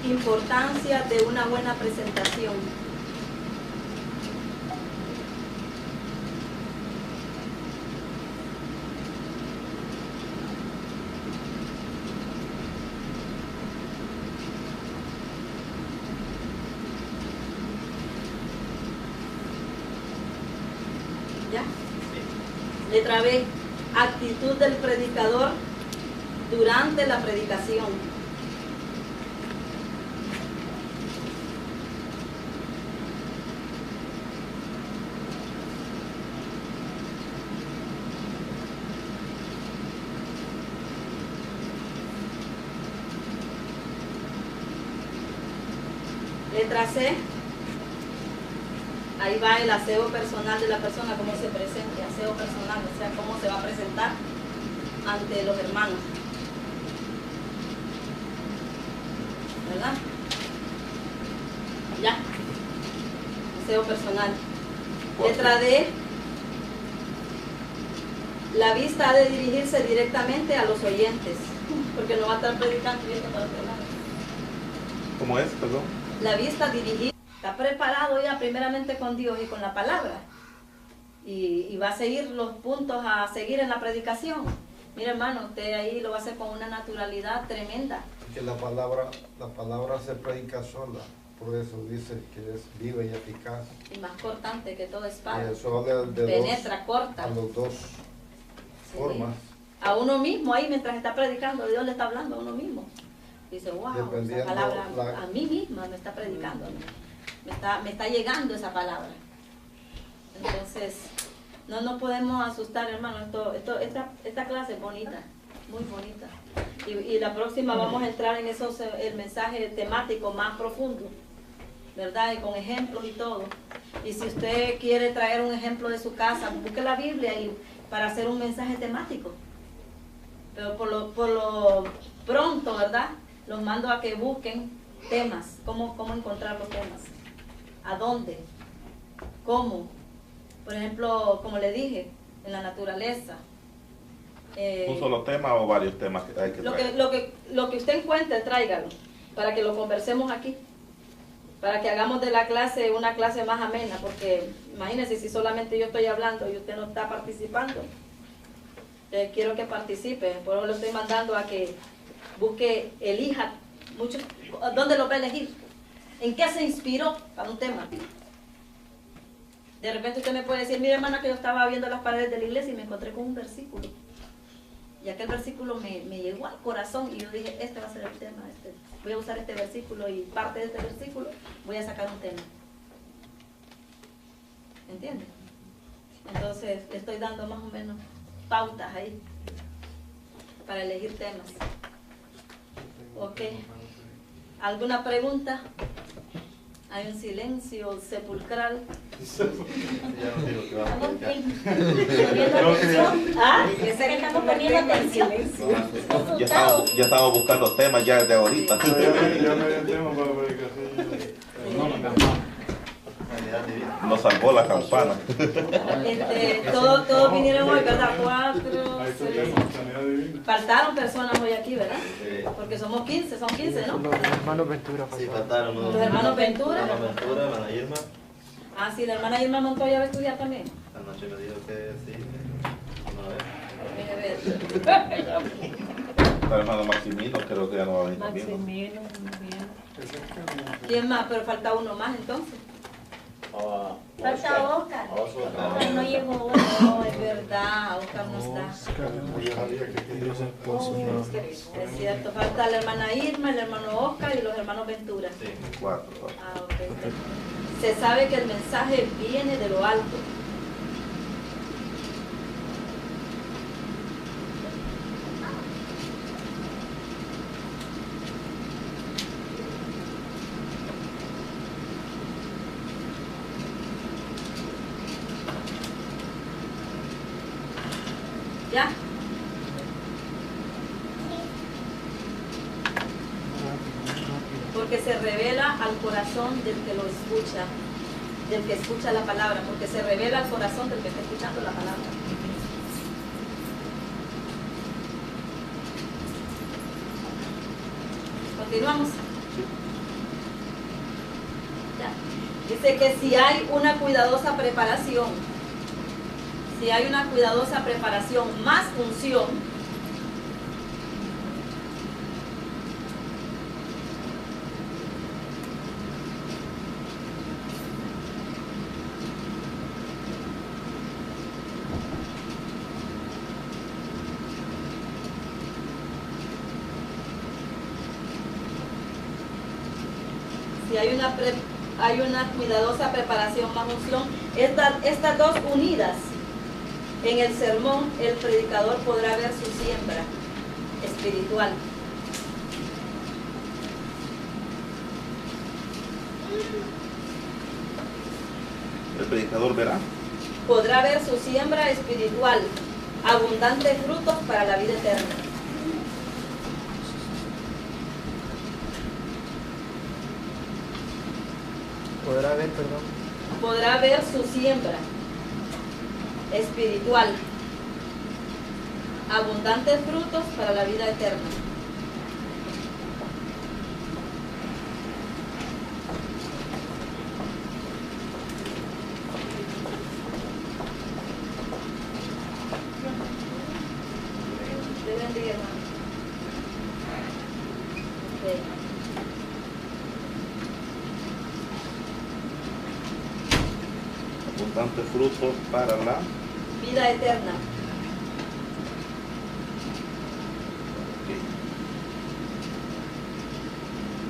Importancia de una buena presentación. ¿Ya? Letra B, actitud del predicador durante la predicación. Letra C, ahí va el aseo personal de la persona, cómo se presenta, aseo personal, o sea, cómo se va a presentar ante los hermanos. ¿Verdad? Ya. Aseo personal. Letra D, la vista ha de dirigirse directamente a los oyentes, porque no va a estar predicando viendo para otro lado. ¿Cómo es? Perdón. La vista dirigida, está preparado ya primeramente con Dios y con la palabra, y va a seguir los puntos a seguir en la predicación. Mira, hermano, usted ahí lo va a hacer con una naturalidad tremenda. Que la palabra se predica sola, por eso dice que es viva y eficaz. Y más cortante que toda espada. Y eso de penetra, corta. A los dos formas. A uno mismo ahí mientras está predicando, Dios le está hablando a uno mismo. Dice, wow, esa palabra a mí misma me está predicando, me está llegando esa palabra. Entonces, no nos podemos asustar, hermano. Esta clase es bonita, muy bonita. Y la próxima vamos a entrar en el mensaje temático más profundo, ¿verdad? Y con ejemplos y todo. Y si usted quiere traer un ejemplo de su casa, busque la Biblia y para hacer un mensaje temático. Pero por lo pronto, ¿verdad? Los mando a que busquen temas, cómo encontrar los temas, a dónde, cómo. Por ejemplo, como le dije, en la naturaleza. ¿Un solo tema o varios temas que hay que traer? Lo que usted encuentre, tráigalo, para que lo conversemos aquí, para que hagamos de la clase una clase más amena, porque imagínense si solamente yo estoy hablando y usted no está participando. Quiero que participe, por eso lo estoy mandando a que busque, elija mucho, ¿dónde lo va a elegir? ¿En qué se inspiró para un tema? De repente usted me puede decir, mira, hermana, que yo estaba viendo las paredes de la iglesia y me encontré con un versículo. Y aquel versículo me llegó al corazón y yo dije, este va a ser el tema, voy a usar este versículo y parte de este versículo voy a sacar un tema. ¿Entiende? Entonces, le estoy dando más o menos pautas ahí para elegir temas. Ok. ¿Alguna pregunta? Hay un silencio sepulcral. ¿Ah? Estamos poniendo atención. Ya estamos buscando temas ya de ahorita. Ya me dio tema para la predicación. Nos salvó la campana. Todos vinieron hoy, ¿verdad? 4, 6. Divina. Faltaron personas hoy aquí, ¿verdad? Porque somos 15, son 15, ¿no? Los hermanos Ventura. Sí, faltaron. Los hermanos Ventura. La hermana Ventura, la hermana Irma. Ah, sí, la hermana Irma Montoya va a estudiar también. Anoche me dijo que sí. Déjame ver. El hermano Maximino creo que ya no va a venir también. Maximino, muy bien. ¿Quién más? Pero falta uno más entonces. Falta Oscar. Oscar no llegó hoy. No, es verdad, Oscar no está. Es cierto, falta la hermana Irma, el hermano Oscar y los hermanos Ventura. Sí, 4. Ah, ok. Se sabe que el mensaje viene de lo alto. ¿Ya? Porque se revela al corazón del que lo escucha, del que escucha la palabra, porque se revela al corazón del que está escuchando la palabra. Continuamos. Ya. Dice que si hay una cuidadosa preparación, más unción, hay una cuidadosa preparación más unción. Estas dos unidas en el sermón, el predicador podrá ver su siembra espiritual. El predicador verá. Podrá ver su siembra espiritual, abundantes frutos para la vida eterna. Podrá ver, perdón. Podrá ver su siembra espiritual, abundantes frutos para la vida eterna. Dios bendiga, hermano. Okay. Abundantes frutos para la vida eterna.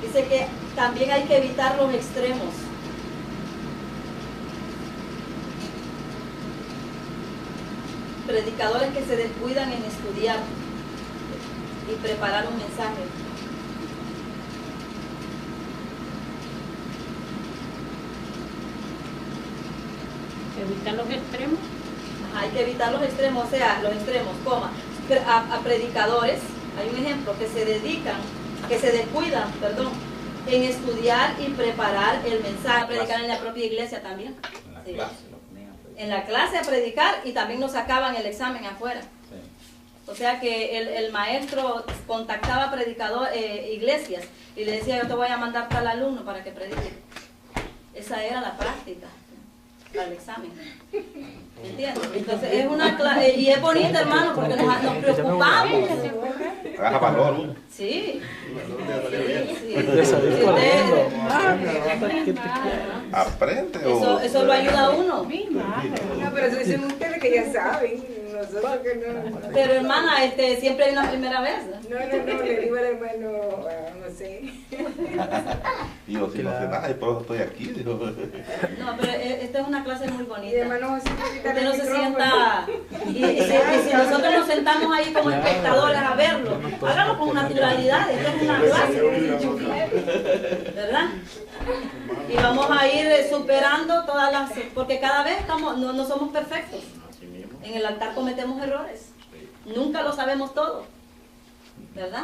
Dice que también hay que evitar los extremos. Predicadores que se descuidan en estudiar y preparar un mensaje. Evitar los extremos. Hay que evitar los extremos, o sea, los extremos, a predicadores, hay un ejemplo, que se dedican, que se descuidan, en estudiar y preparar el mensaje. A predicar en la propia iglesia también. Sí. En la clase a predicar y también nos sacaban el examen afuera. O sea que el maestro contactaba a iglesias y le decía, yo te voy a mandar tal alumno para que predique. Esa era la práctica para el examen. ¿Entiendes? Entonces es una clase, y es bonita, hermano, porque nos preocupamos. Agarra valor. Sí. Aprende. Eso lo ayuda a uno. No, pero eso dicen ustedes que ya saben. Nosotros que no. Pero hermana, siempre hay una primera vez. No, le digo al hermano, no sé. Yo si no sé nada, y por eso estoy aquí. Digo. No, pero esta es una clase muy bonita. Y hermano, usted no se sienta. Y si nosotros nos sentamos ahí como espectadores a verlo, hágalo con naturalidad. Esta es una clase. ¿Verdad? Y vamos a ir superando todas las. Porque cada vez no somos perfectos. En el altar cometemos errores. Nunca lo sabemos todo. ¿Verdad?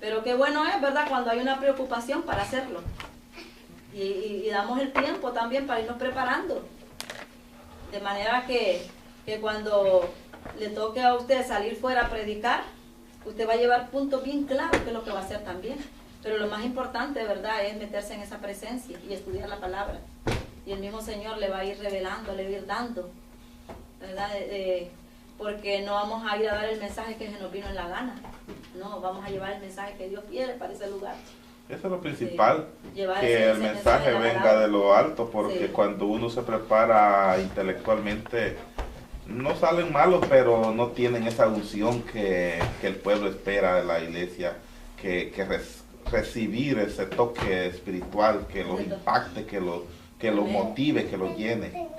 Pero qué bueno es, ¿verdad? Cuando hay una preocupación para hacerlo. Y damos el tiempo también para irnos preparando. De manera que cuando le toque a usted salir fuera a predicar, usted va a llevar puntos bien claros que es lo que va a hacer también. Pero lo más importante, ¿verdad?, es meterse en esa presencia y estudiar la palabra. Y el mismo Señor le va a ir revelando, le va a ir dando, ¿verdad? Porque no vamos a ir a dar el mensaje que se nos vino en la gana. No, vamos a llevar el mensaje que Dios quiere para ese lugar. Eso es lo principal, sí. Que el mensaje venga de lo alto, porque cuando uno se prepara intelectualmente, no salen malos, pero no tienen esa unción que el pueblo espera de la iglesia, que recibir ese toque espiritual, que los impacte, que los motive, que los llene.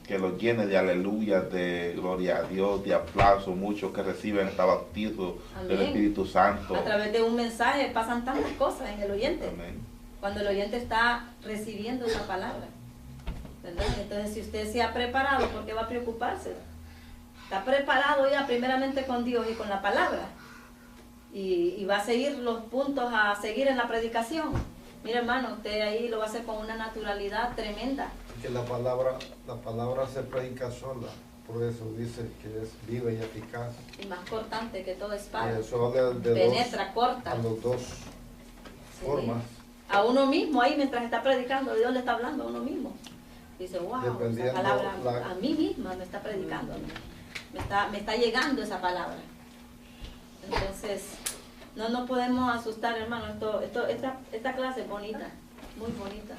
Que los llene de aleluya, de gloria a Dios, de aplauso, muchos que reciben este bautizo del Espíritu Santo. A través de un mensaje pasan tantas cosas en el oyente. Amén. Cuando el oyente está recibiendo esa palabra, ¿verdad? Entonces, si usted se ha preparado, ¿por qué va a preocuparse? Está preparado ya primeramente con Dios y con la palabra. Y va a seguir los puntos a seguir en la predicación. Mira, hermano, usted ahí lo va a hacer con una naturalidad tremenda. Que la palabra se predica sola, por eso dice que es viva y eficaz. Y más cortante que toda espada. Eso penetra, corta. A los dos formas. A uno mismo ahí mientras está predicando, Dios le está hablando a uno mismo. Dice, wow, esa palabra a mí misma me está predicando. Me está llegando esa palabra. Entonces, no nos podemos asustar, hermano. Esta clase es bonita, muy bonita.